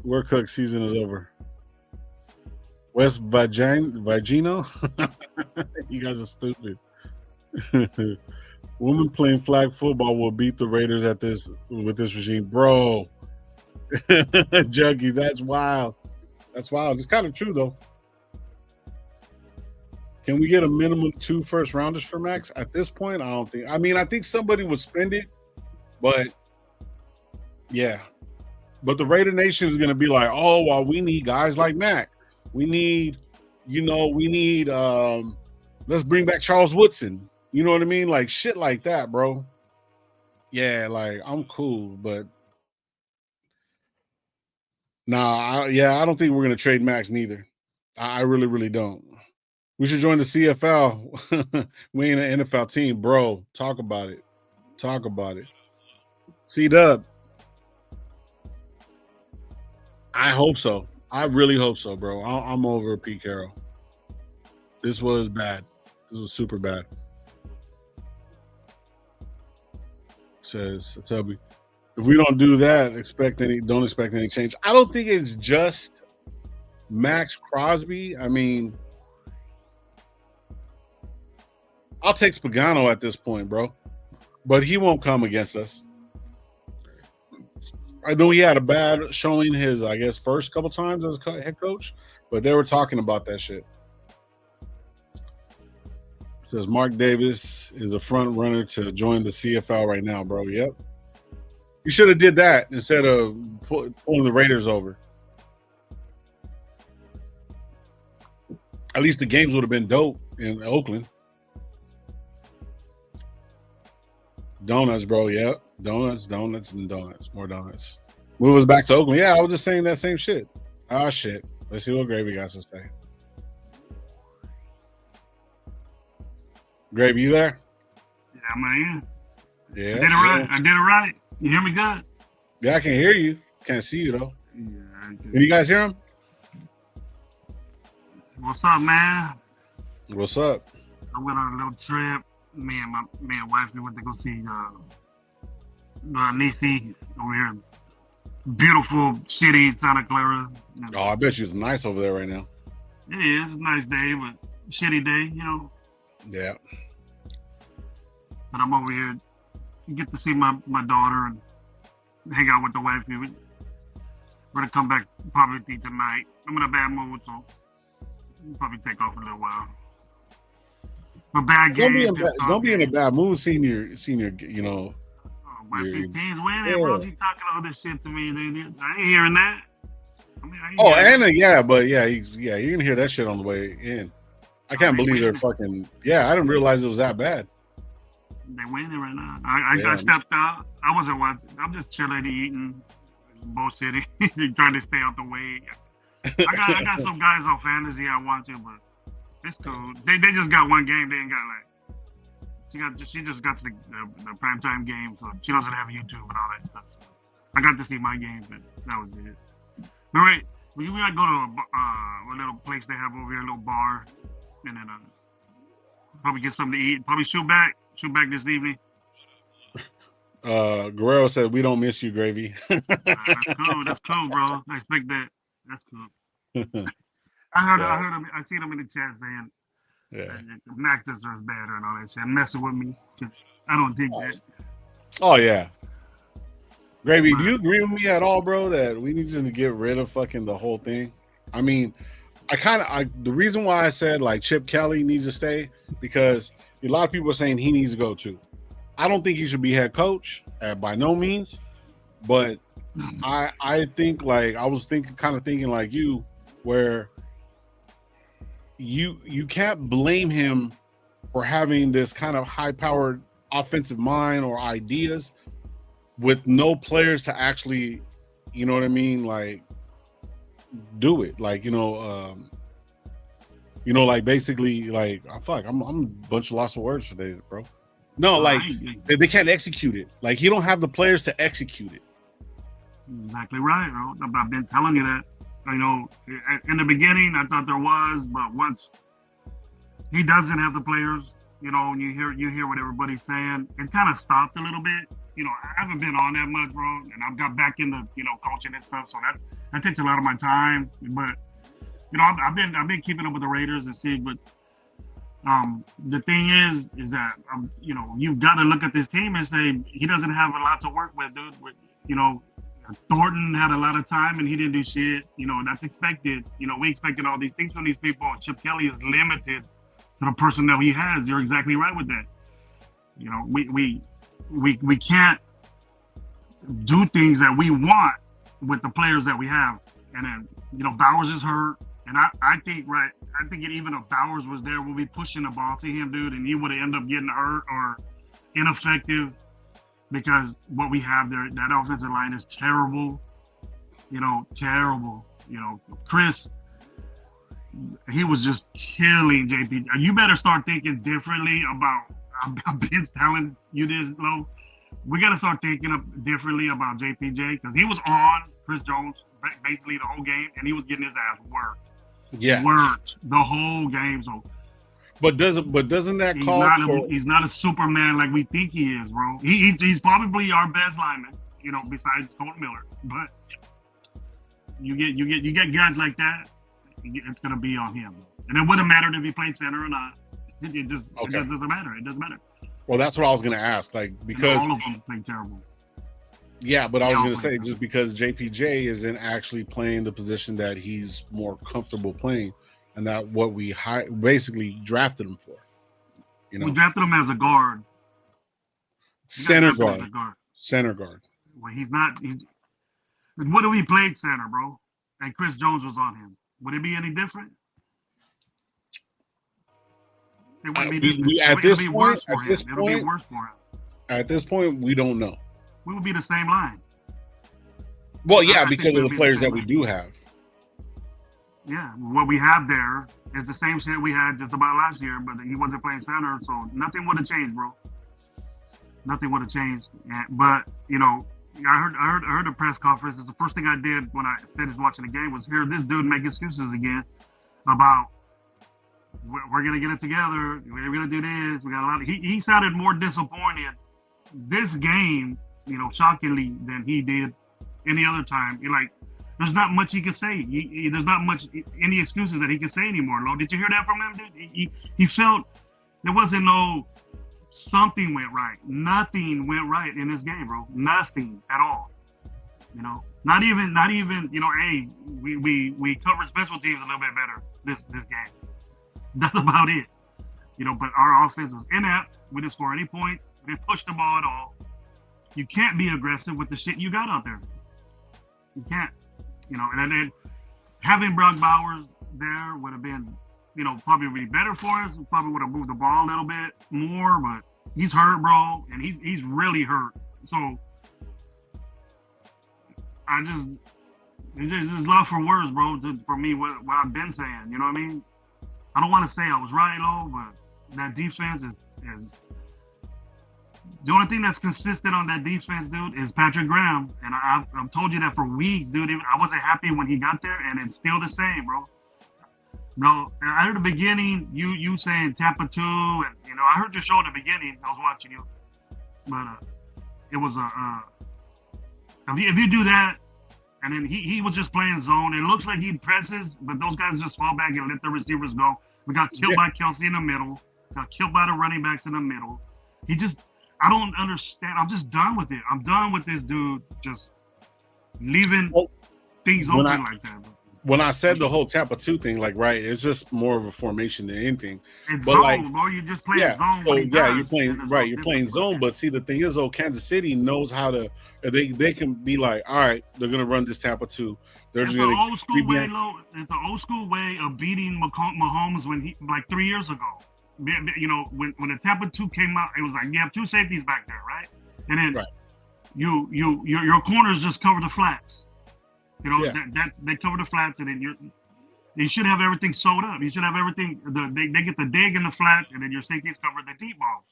We're cooked. Season is over. West Vigino? You guys are stupid. Women playing flag football will beat the Raiders with this regime, bro. Juggy, that's wild. That's wild. It's kind of true though. Can we get a minimum 2 first rounders for Max? At this point, I don't think. I mean, I think somebody would spend it, but yeah. But the Raider Nation is going to be like, oh, well, we need guys like Mac. We need, let's bring back Charles Woodson. You know what I mean? Like shit like that, bro. Yeah, like I'm cool, but I don't think we're going to trade Max neither. I really, really don't. We should join the CFL. We ain't an NFL team, bro. Talk about it. C-Dub. I hope so. I really hope so, bro. I'm over Pete Carroll. This was bad. This was super bad. Says Tubby. If we don't do that, don't expect any change. I don't think it's just Max Crosby. I mean, I'll take Spagano at this point, bro. But he won't come against us. I know he had a bad showing his, I guess, first couple times as a head coach, but they were talking about that shit. Says Mark Davis is a front runner to join the CFL right now, bro. Yep. You should have did that instead of pulling the Raiders over. At least the games would have been dope in Oakland. Donuts, bro. Yep. Donuts. More donuts. Move us back to Oakland. Yeah, I was just saying that same shit. Ah, shit. Let's see what Gravy got to say. Gravy, you there? Yeah, man. Yeah. I did it right. I did it right. You hear me good? Yeah, I can hear you. Can't see you, though. Yeah. Can you guys hear him? What's up, man? What's up? I went on a little trip. Me and wife, we went to go see Nisi over here. Beautiful city, Santa Clara. Oh, I bet you it's nice over there right now. Yeah, it's a nice day, but shitty day, you know. Yeah. But I'm over here to get to see my daughter and hang out with the wife. We're gonna come back probably tonight. I'm in a bad mood, so we'll probably take off a little while. But bad game. Don't be in a bad mood, senior. You know. My 15's winning, bro. He's talking all this shit to me. I ain't hearing that. You're gonna hear that shit on the way in. I can't believe they're fucking. Yeah, I didn't realize it was that bad. They're winning right now. I stepped out. I wasn't watching. I'm just chilling, eating, bullshitting, trying to stay out the way. I got some guys on fantasy I want to, but it's cool. They just got one game. They ain't got like. She just got to the primetime game, so she doesn't have YouTube and all that stuff. So I got to see my game, but that was it. All right, we gotta go to a little place they have over here, a little bar, and then probably get something to eat. Probably shoot back this evening. Guerrero said, "We don't miss you, Gravy." That's cool, bro. I expect that. That's cool. I heard him. I seen him in the chat saying. Yeah. Max deserves better and all that shit. Messing with me. I don't think that. Oh, yeah. Gravy, do you agree with me at all, bro, that we need to get rid of fucking the whole thing? I mean, the reason why I said like Chip Kelly needs to stay, because a lot of people are saying he needs to go too. I don't think he should be head coach by no means, but I think like I was thinking like you, where you can't blame him for having this kind of high-powered offensive mind or ideas with no players to actually, you know what I mean, like do it. Like, like basically like I'm a bunch of lots of words today, bro. No, like they can't execute it. Like you don't have the players to execute it. Exactly right, bro. I've been telling you that. I know in the beginning I thought there was, but once he doesn't have the players, and you hear what everybody's saying, it kind of stopped a little bit. I haven't been on that much, bro, and I've got back into coaching and stuff, so that takes a lot of my time. But I've been keeping up with the Raiders and see, but the thing is that you've got to look at this team and say he doesn't have a lot to work with, dude. Thornton had a lot of time and he didn't do shit. That's expected. We expected all these things from these people. Chip Kelly is limited to the personnel he has. You're exactly right with that. We can't do things that we want with the players that we have. And then, Bowers is hurt. And I think even if Bowers was there, we'll be pushing the ball to him, dude, and he would have ended up getting hurt or ineffective. Because what we have there, that offensive line is terrible. Terrible. Chris, he was just killing JP. You better start thinking differently about Vince telling you this, Lo. We got to start thinking differently about JPJ because he was on Chris Jones basically the whole game, and he was getting his ass worked. Yeah. Worked the whole game. So. But doesn't that call for? He's not a Superman like we think he is, bro. He's probably our best lineman, besides Colt Miller. But you get guys like that, it's gonna be on him. And it wouldn't matter if he played center or not. It doesn't matter. It doesn't matter. Well, that's what I was gonna ask, like because all of them played terrible. Yeah, but I was gonna say just because JPJ isn't actually playing the position that he's more comfortable playing. And that what we basically drafted him for. You We know, drafted him as a guard. center guard. Center guard. Well, he's not. What if he played center, bro? And Chris Jones was on him. Would it be any different? It wouldn't be different. At this be point, worse for him. It'll be worse for him. At this point, we don't know. We would be the same line. Well, yeah, because of the players that we do have. Yeah, what we have there is the same shit we had just about last year, but he wasn't playing center, so nothing would have changed, bro. Nothing would have changed. But you know, I heard the press conference. It's the first thing I did when I finished watching the game was hear this dude make excuses again about we're gonna get it together. We're gonna do this. We got a lot. He sounded more disappointed this game, you know, shockingly than he did any other time. There's not much he can say. There's not much any excuses that he can say anymore. Lo, did you hear that from him, dude? He felt there wasn't no something went right. Nothing went right in this game, bro. Nothing at all. You know, not even. You know, hey, we covered special teams a little bit better this game. That's about it. You know, but our offense was inept. We didn't score any points. We didn't push the ball at all. You can't be aggressive with the shit you got out there. You can't. You know, and then having Brock Bowers there would have been, you know, probably be better for us. Probably would have moved the ball a little bit more, but he's hurt, bro, and he's really hurt. So it's just love for words, bro. For me, what I've been saying, you know what I mean? I don't want to say I was right, Lo, but that defense is the only thing that's consistent on that defense, dude, is Patrick Graham. And I've told you that for weeks, dude. I wasn't happy when he got there, and it's still the same, bro. No, I heard the beginning, you saying Tampa 2, and, you know, I heard your show in the beginning. I was watching you. But it was if you do that, and then he was just playing zone. It looks like he presses, but those guys just fall back and let the receivers go. We got killed by Kelsey in the middle. Got killed by the running backs in the middle. I don't understand. I'm just done with it. I'm done with this dude just leaving things open like that. When I said the whole Tampa 2 thing, like, right, it's just more of a formation than anything. It's but zone, like, bro. You just play zone. So you're playing right. You're playing zone, but see, the thing is, Kansas City knows how to. They can be like, all right, they're gonna run this Tampa 2. They're it's just an gonna old school way. It's an old school way of beating Mahomes when he like 3 years ago. You know, when the Tampa 2 came out, it was like you have two safeties back there, right? And then your corners just cover the flats. You know, that they cover the flats, and then you should have everything sewed up. You should have everything. They get the dig in the flats, and then your safeties cover the deep balls.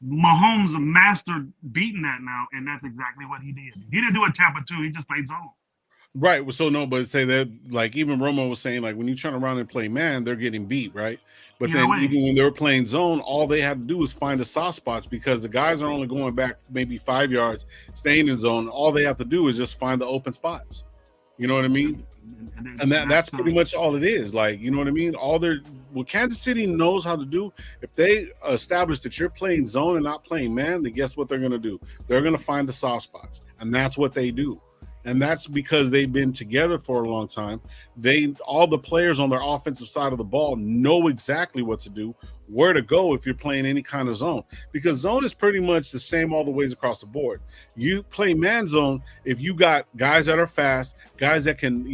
Mahomes mastered beating that now, and that's exactly what he did. He didn't do a Tampa 2. He just played zone. Right. So no, but say that like even Romo was saying, like when you turn around and play man, they're getting beat, right? But then even when they were playing zone, all they had to do was find the soft spots because the guys are only going back maybe 5 yards, staying in zone. All they have to do is just find the open spots. You know what I mean? And that's pretty much all it is. Like, you know what I mean? What Kansas City knows how to do, if they establish that you're playing zone and not playing man, then guess what they're going to do? They're going to find the soft spots. And that's what they do. And that's because they've been together for a long time. All the players on their offensive side of the ball know exactly what to do, where to go if you're playing any kind of zone. Because zone is pretty much the same all the ways across the board. You play man zone if you got guys that are fast, guys that can,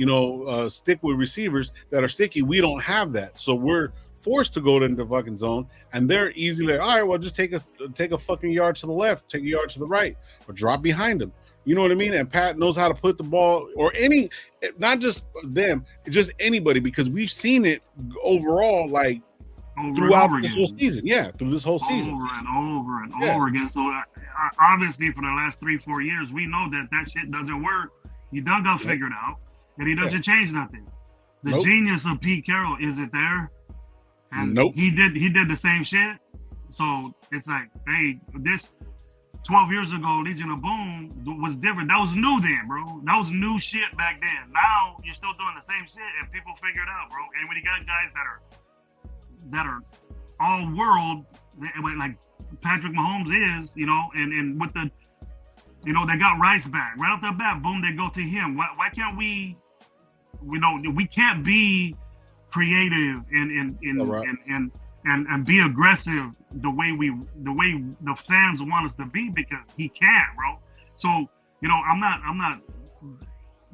stick with receivers that are sticky. We don't have that. So we're forced to go into the fucking zone, and they're easily like, all right, well, just take a fucking yard to the left, take a yard to the right, or drop behind them. You know what I mean? And Pat knows how to put the ball, or not just them, just anybody, because we've seen it overall, like throughout this whole season. Yeah, through this whole season. Over and over again. So obviously for the last 3-4 years, we know that shit doesn't work. He done got figured out, and he doesn't change nothing. The genius of Pete Carroll isn't there. And he did the same shit. So it's like, hey, this 12 years ago, Legion of Boom was different. That was new then, bro. That was new shit back then. Now you're still doing the same shit, and people figure it out, bro. And when you got guys that are all world, like Patrick Mahomes is, and with the, they got Rice back right off the bat. Boom, they go to him. Why can't we? We can't be creative and and be aggressive the way the fans want us to be, because he can't, bro. So, I'm not.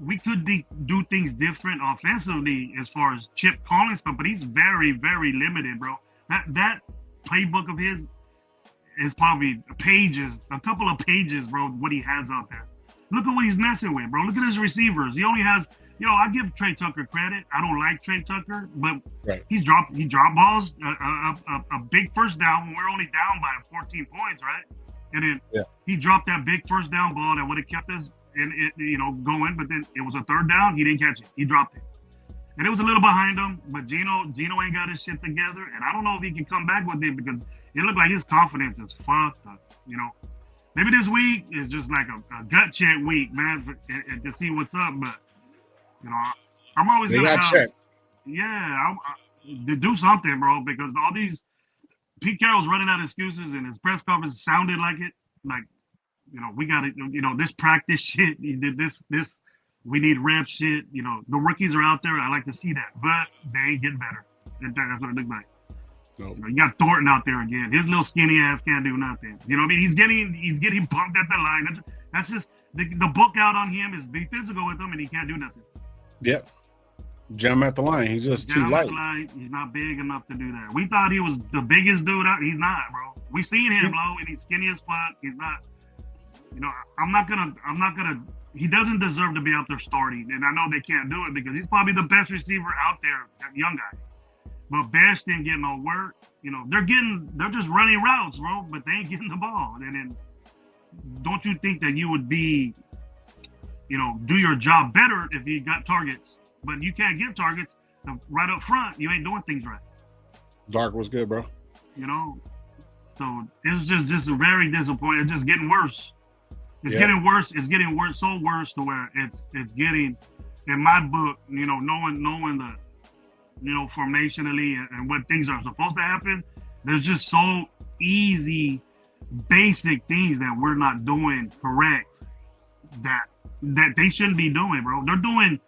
We could do things different offensively as far as Chip calling stuff, but he's very, very limited, bro. That playbook of his is probably a couple of pages, bro, what he has out there. Look at what he's messing with, bro. Look at his receivers. He only has, I give Trey Tucker credit. I don't like Trey Tucker, but he dropped balls, a big first down when we're only down by 14 points, right? And then he dropped that big first down ball that would have kept us going, but then it was a third down. He didn't catch it. He dropped it. And it was a little behind him, but Geno ain't got his shit together. And I don't know if he can come back with it, because it looked like his confidence is fucked up, Maybe this week is just like a gut check week, man, to see what's up. But, I'm always going to check. Yeah, to do something, bro, because all these Pete Carroll's running out of excuses, and his press conference sounded like it. Like, we got to, this practice shit, he did this, we need rep shit. The rookies are out there. I like to see that, but they ain't getting better. That's what it looks like. Nope. You got Thornton out there again. His little skinny ass can't do nothing. You know what I mean? He's getting pumped at the line. That's just the book out on him is be physical with him, and he can't do nothing. Yep. Jam at the line. He's just too light. He's not big enough to do that. We thought he was the biggest dude out. He's not, bro. We seen him low, and he's skinny as fuck. He's not. I'm not gonna. He doesn't deserve to be out there starting, and I know they can't do it because he's probably the best receiver out there, that young guy. But Bash didn't get no work. They're just running routes, bro, but they ain't getting the ball. And then, don't you think that you would be, do your job better if you got targets? But you can't get targets right up front. You ain't doing things right. Dark was good, bro. So it's just very disappointing. It's just getting worse. It's getting worse. It's getting worse, so worse to where it's getting, in my book, knowing the, formationally and what things are supposed to happen, there's just so easy, basic things that we're not doing correct that they shouldn't be doing, bro. They're doing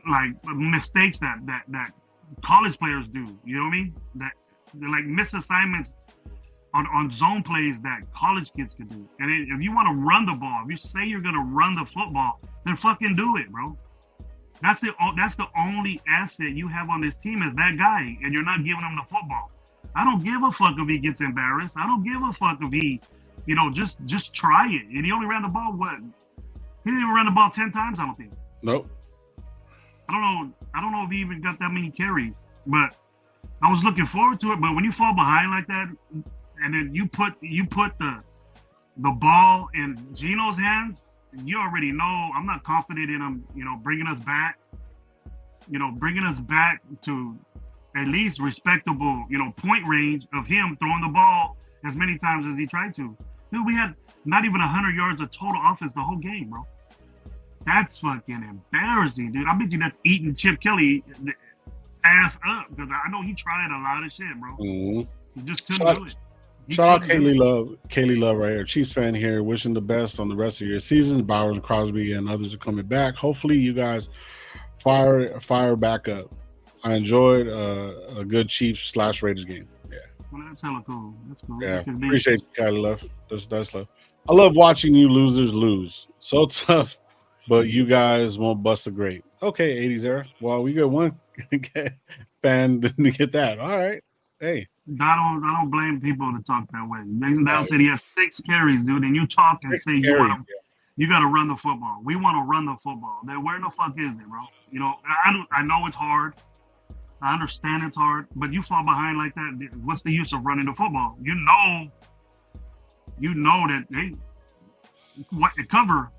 like mistakes that college players do. You know what I mean? That they're like misassignments on zone plays that college kids can do. And if you want to run the ball, if you say you're gonna run the football, then fucking do it, bro. That's the only asset you have on this team is that guy, and you're not giving him the football. I don't give a fuck if he gets embarrassed. I don't give a fuck if he, just try it. And he only ran the ball what? He didn't even run the ball 10 times, I don't think. Nope. I don't know if he even got that many carries, but I was looking forward to it. But when you fall behind like that, and then you put the ball in Geno's hands, you already know I'm not confident in him, bringing us back to at least respectable, point range of him throwing the ball as many times as he tried to. Dude, we had not even 100 yards of total offense the whole game, bro. That's fucking embarrassing, dude. I bet you that's eating Chip Kelly ass up, because I know he tried a lot of shit, bro. Mm-hmm. He just couldn't do it. Shout out Kaylee Love right here. Chiefs fan here, wishing the best on the rest of your season. Bowers and Crosby and others are coming back. Hopefully you guys fire back up. I enjoyed a good Chiefs / Raiders game. Yeah. Well, that's hella cool. That's cool. Yeah, appreciate you, Kaylee Love. That's love. I love watching you losers lose. So tough, but you guys won't bust a grape. Okay, 80s era. Well, we got one fan to get that. All right. Hey. I don't blame people to talk that way. They said he has 6 carries, dude, and you talk and say you got to run the football. We want to run the football. Then where the fuck is it, bro? I know it's hard. I understand it's hard, but you fall behind like that. What's the use of running the football? You know that what the cover.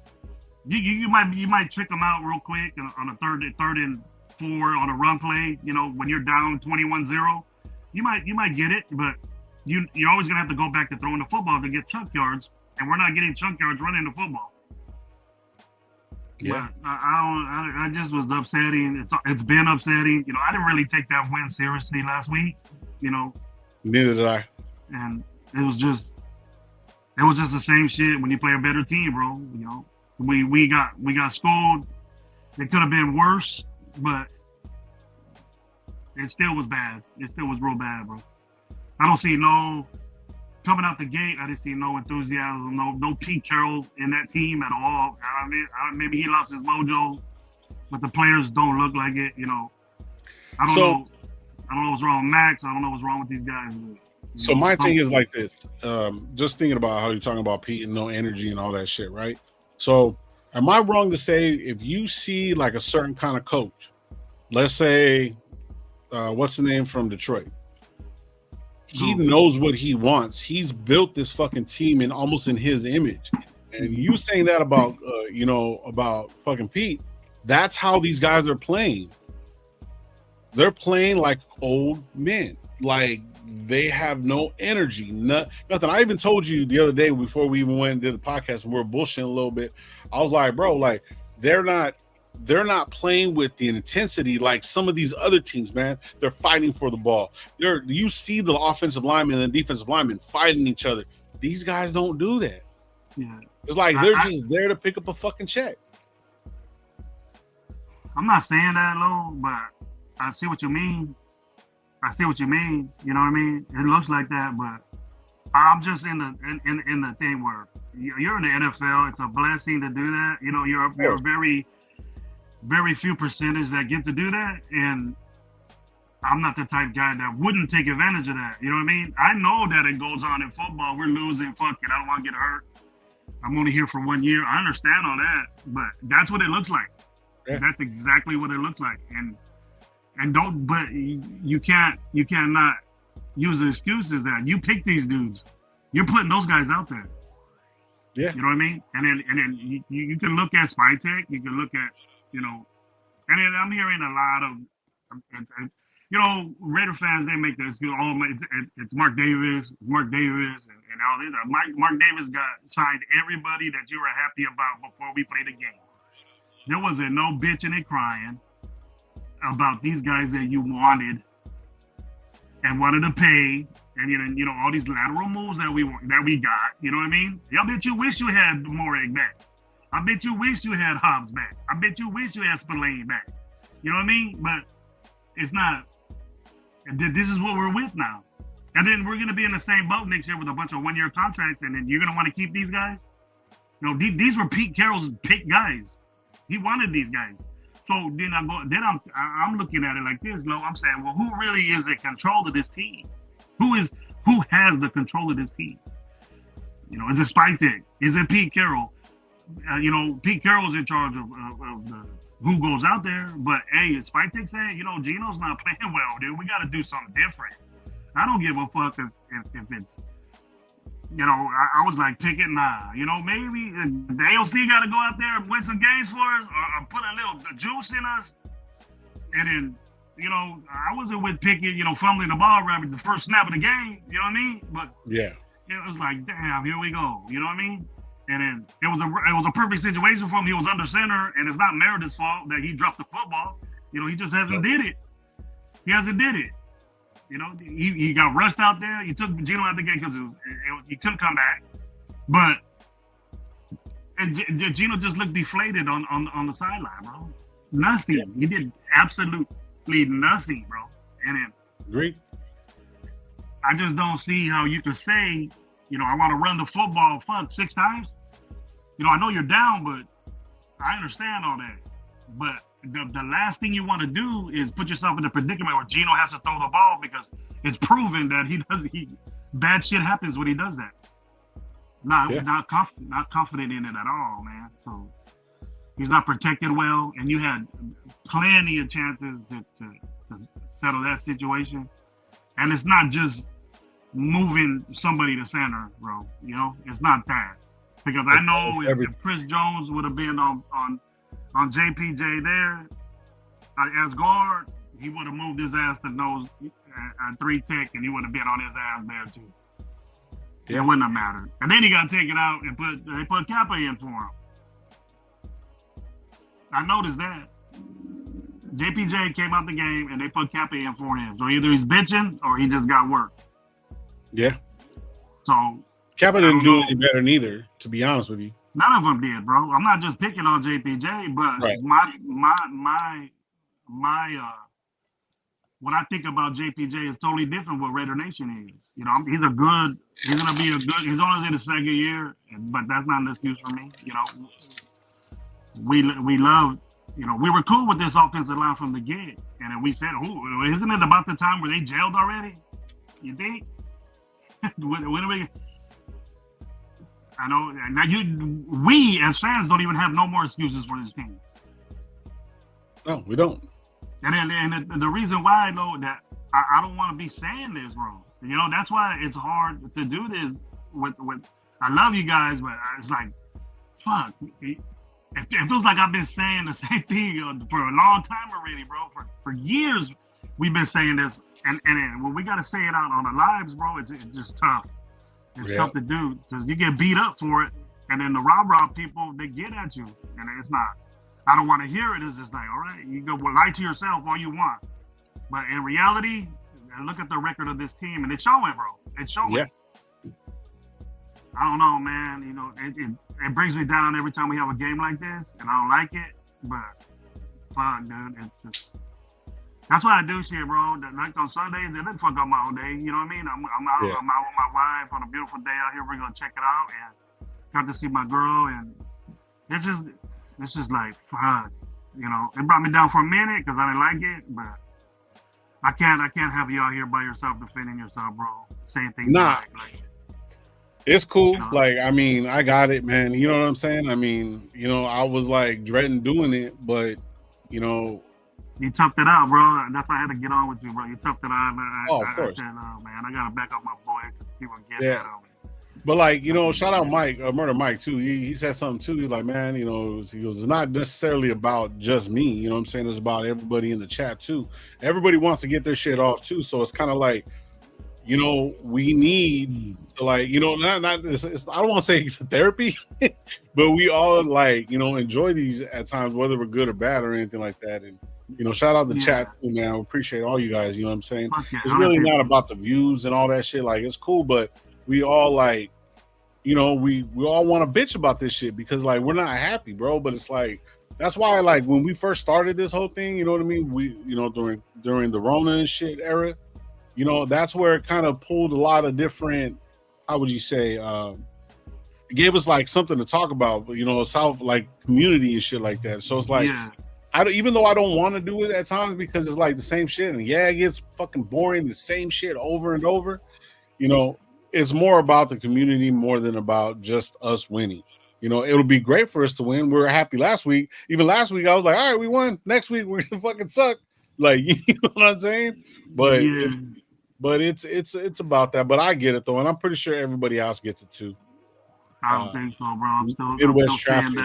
You might trick them out real quick on a third and 4 on a run play. When you're down 21-0. You might get it, but you're always gonna have to go back to throwing the football to get chunk yards, and we're not getting chunk yards running the football. Yeah, but I just was upsetting. It's been upsetting. I didn't really take that win seriously last week. Neither did I. And it was just the same shit when you play a better team, bro. We got schooled. It could have been worse, but it still was bad. It still was real bad, bro. I don't see no coming out the gate. I didn't see no enthusiasm, no Pete Carroll in that team at all. I mean, maybe he lost his mojo, but the players don't look like it. You know, I don't know. I don't know what's wrong with Max. I don't know what's wrong with these guys. So my thing is like this. Just thinking about how you're talking about Pete and no energy and all that shit, right? So am I wrong to say if you see like a certain kind of coach, let's say, what's the name from Detroit? He knows what he wants. He's built this fucking team in almost in his image. And you saying that about, about fucking Pete, that's how these guys are playing. They're playing like old men. Like they have no energy, nothing. I even told you the other day before we even went and did the podcast and we were bullshitting a little bit. I was like, bro, like they're not playing with the intensity like some of these other teams, man. They're fighting for the ball. You see the offensive linemen and the defensive linemen fighting each other. These guys don't do that. Yeah. It's like they're just there to pick up a fucking check. I'm not saying that, Lo, but I see what you mean. You know what I mean? It looks like that, but I'm just in the thing where you're in the NFL. It's a blessing to do that. You know, you're very, very few percentage that get to do that, and I'm not the type guy that wouldn't take advantage of that. You know what I mean? I know that it goes on in football. We're losing. Fuck it. I don't want to get hurt. I'm only here for 1 year. I understand all that, but that's what it looks like. Yeah. That's exactly what it looks like, but you cannot use the excuses that you pick these dudes. You're putting those guys out there. Yeah. You know what I mean? And then you can look at Spytek, you can look at, and then I'm hearing a lot of, Raider fans, they make this, it's Mark Davis, and all this. Mark Davis got signed everybody that you were happy about before we played the game. There wasn't no bitching and crying about these guys that you wanted and wanted to pay, and all these lateral moves that we got. You know what I mean? I bet you wish you had Moreg back. I bet you wish you had Hobbs back. I bet you wish you had Spillane back. You know what I mean? But it's not. This is what we're with now, and then we're gonna be in the same boat next year with a bunch of 1-year contracts, and then you're gonna want to keep these guys. These were Pete Carroll's pick guys. He wanted these guys. So then I'm looking at it like this, Lo. I'm saying, well, who really is in control of this team? Who has the control of this team? Is it Spytek? Is it Pete Carroll? Pete Carroll's in charge of who goes out there. But hey, Spytek said, Geno's not playing well, dude. We got to do something different. I don't give a fuck if it's. I was like, pick it, nah. Maybe the AOC got to go out there and win some games for us, or put a little juice in us. And then, I wasn't with Pickett, fumbling the ball right at the first snap of the game. You know what I mean? But yeah, it was like, damn, here we go. You know what I mean? And then it was a perfect situation for him. He was under center, and it's not Meredith's fault that he dropped the football. He just hasn't did it. He hasn't did it. He got rushed out there. He took Geno out the game because he couldn't come back. But Geno just looked deflated on the sideline, bro. Nothing. Yeah. He did absolutely nothing, bro. And then great. I just don't see how you could say, I want to run the football 6 times. I know you're down, but I understand all that. But the last thing you want to do is put yourself in a predicament where Geno has to throw the ball because it's proven that bad shit happens when he does that. Not confident in it at all, man. So he's not protected well, and you had plenty of chances to settle that situation. And it's not just moving somebody to center, bro. It's not that. Because I know if Chris Jones would have been on JPJ there as guard, he would have moved his ass to nose at 3 tech, and he would have been on his ass there too. Yeah. It wouldn't have mattered. And then he got taken out and they put Kappa in for him. I noticed that. JPJ came out the game and they put Kappa in for him. So either he's bitching or he just got work. Yeah. So Kappa didn't do any better neither, to be honest with you. None of them did, bro. I'm not just picking on JPJ, but right. my what I think about JPJ is totally different what Raider Nation is. You know, he's gonna be a good. He's only in his second year, but that's not an excuse for me. You know, we love. You know, we were cool with this offensive line from the get, and then we said, "Oh, isn't it about the time where they jailed already?" You think? when are we? I know. Now we as fans don't even have no more excuses for this team. No, we don't. And the reason why I know that I don't want to be saying this, bro. You know, that's why it's hard to do this with. I love you guys, but it's like, fuck. It feels like I've been saying the same thing for a long time already, bro. For years, we've been saying this, and when we got to say it out on the lives, bro, it's just tough. It's tough to do because you get beat up for it, and then the rah people, they get at you, and it's not. I don't want to hear it. It's just like, all right, you go lie to yourself all you want, but in reality, look at the record of this team, and it's showing, bro. It's showing. Yeah. I don't know, man. You know, it brings me down every time we have a game like this, and I don't like it. But fuck, dude, it's just that's why I do shit, bro. Like on Sundays, it didn't fuck up my whole day. You know what I mean? I'm out with my wife on a beautiful day out here. We're gonna check it out and got to see my girl, and it's just like fuck. You know, it brought me down for a minute because I didn't like it, but I can't have you out here by yourself defending yourself, bro. Saying things like it's cool. You know? Like, I mean, I got it, man. You know what I'm saying? I mean, you know, I was like dreading doing it, but you know, you toughed it out, bro. That's why I had to get on with you, bro. You toughed it out. Of course. I said, oh, man, I gotta back up my boy because people get that on me. But like, you know, shout out Mike, Murder Mike too. He said something too. He's like, man, you know, he goes, it's not necessarily about just me. You know what I'm saying? It's about everybody in the chat too. Everybody wants to get their shit off too. So it's kind of like, you know, we need to like, you know, not it's, I don't want to say therapy, but we all like, you know, enjoy these at times, whether we're good or bad or anything like that. And you know, shout out the chat too, man. I appreciate all you guys. You know what I'm saying? It's really not about the views and all that shit. Like, it's cool, but we all like, you know, we all want to bitch about this shit because like we're not happy, bro. But it's like that's why like when we first started this whole thing, you know what I mean? We, you know, during the Rona and shit era. You know, that's where it kind of pulled a lot of different, how would you say, it gave us like something to talk about, you know, South like community and shit like that. So it's like, even though I don't want to do it at times because it's like the same shit and it gets fucking boring, the same shit over and over, you know, it's more about the community more than about just us winning. You know, it'll be great for us to win. We were happy last week. Even last week, I was like, all right, we won. Next week, we're gonna fucking suck. Like, you know what I'm saying? But But it's about that. But I get it though, and I'm pretty sure everybody else gets it too. I don't think so, bro. I'm still saying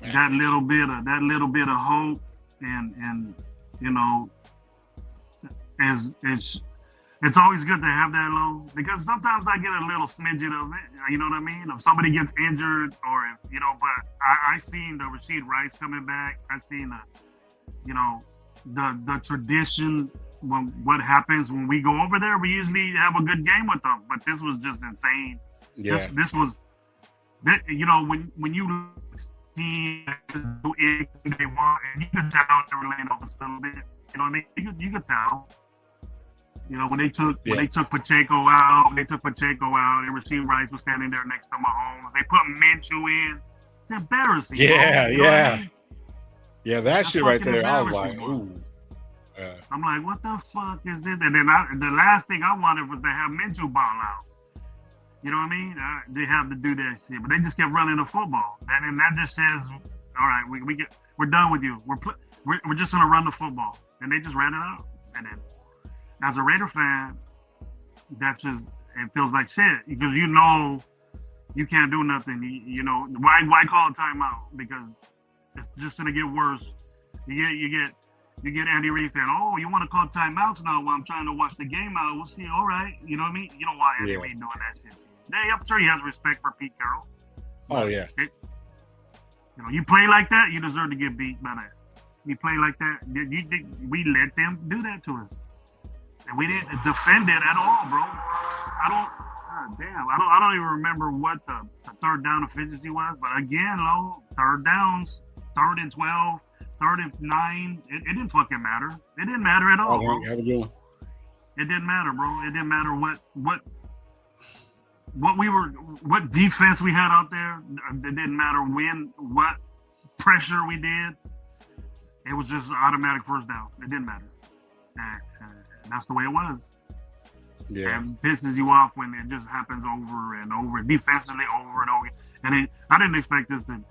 that little bit of hope, and you know, it's always good to have that low because sometimes I get a little smidgen of it. You know what I mean? If somebody gets injured or if, you know, but I seen the Rashee Rice coming back. I seen the tradition. What happens when we go over there? We usually have a good game with them, but this was just insane. Yeah, this was, you know, when you see they want, and you can tell they were laying off a little bit. You know what I mean? You could tell. You know, when they took Pacheco out, and Rashee Rice was standing there next to Mahomes. They put Minshew in. It's embarrassing. Yeah, you know what I mean? Yeah, that shit right there. I was like, ooh. I'm like, what the fuck is this? And then the last thing I wanted was to have Minshew ball out. You know what I mean? They have to do that shit, but they just kept running the football. And then that just says, all right, we're done with you. We're just gonna run the football, and they just ran it out. And then, as a Raider fan, it feels like shit because you know you can't do nothing. You know why call a timeout? Because it's just gonna get worse. You get Andy Reid saying, "Oh, you want to call timeouts now while I'm trying to watch the game out? We'll see. All right, you know what I mean? You don't want Andy Reid doing that shit. I'm sure he has respect for Pete Carroll. Oh yeah. You know, you play like that, you deserve to get beat by that. You play like that, we let them do that to us, and we didn't defend it at all, bro. I don't even remember what the third down efficiency was, but again, third downs, 3rd and 12. third and 9. It didn't fucking matter. It didn't matter at all, bro. Have a good one. It didn't matter, bro. It didn't matter what defense we had out there. It didn't matter what pressure we did. It was just automatic first down. It didn't matter. And that's the way it was. Yeah. And it pisses you off when it just happens over and over, defensively over and over. And I didn't expect this to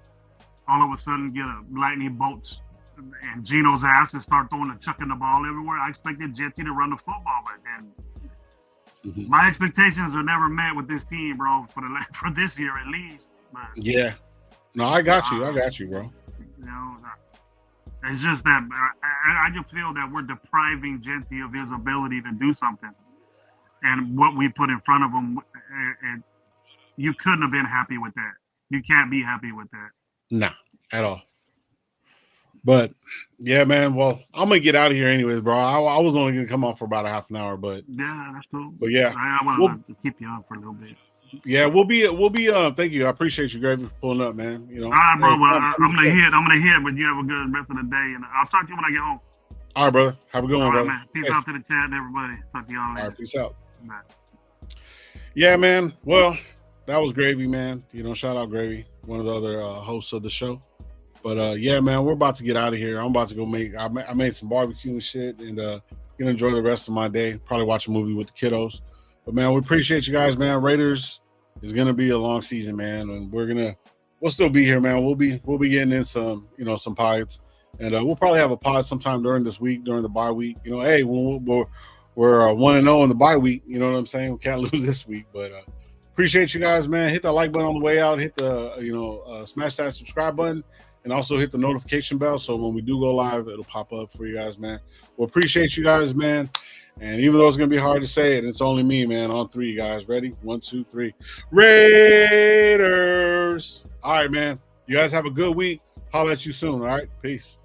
all of a sudden get a lightning bolt and Geno's ass and start throwing and chucking the ball everywhere. I expected Jetty to run the football, but then my expectations are never met with this team, bro, for this year at least. But, yeah. No, I got you. I got you, bro. You know, it's just that I just feel that we're depriving Genty of his ability to do something. And what we put in front of him, and you couldn't have been happy with that. You can't be happy with that. Nah, at all. But yeah, man. Well, I'm gonna get out of here anyways, bro. I was only gonna come on for about a half an hour, but yeah, that's cool. But yeah, I want to keep you on for a little bit. Yeah, we'll be. Thank you. I appreciate you, Gravy, for pulling up, man. You know. All right, bro. Well, I'm gonna hit, but you have a good rest of the day, and I'll talk to you when I get home. All right, brother. Have a good one, brother. Man. Peace out to the chat and everybody. Talk to y'all later. All right, peace out. Bye. Yeah, man. Well, that was Gravy, man. You know, shout out Gravy, one of the other hosts of the show. But yeah, man, we're about to get out of here. I'm about to go I made some barbecue and shit, and gonna enjoy the rest of my day. Probably watch a movie with the kiddos. But man, we appreciate you guys, man. Raiders is gonna be a long season, man, and we'll still be here, man. We'll be getting in some pods, and we'll probably have a pod sometime during this week, during the bye week. You know, hey, we're 1-0 in the bye week. You know what I'm saying? We can't lose this week, but appreciate you guys, man. Hit that like button on the way out. Hit the smash that subscribe button. And also hit the notification bell so when we do go live, it'll pop up for you guys, man. We'll appreciate you guys, man. And even though it's going to be hard to say it, it's only me, man. On 3, guys. Ready? 1, 2, 3. Raiders! All right, man. You guys have a good week. Holler at you soon, all right? Peace.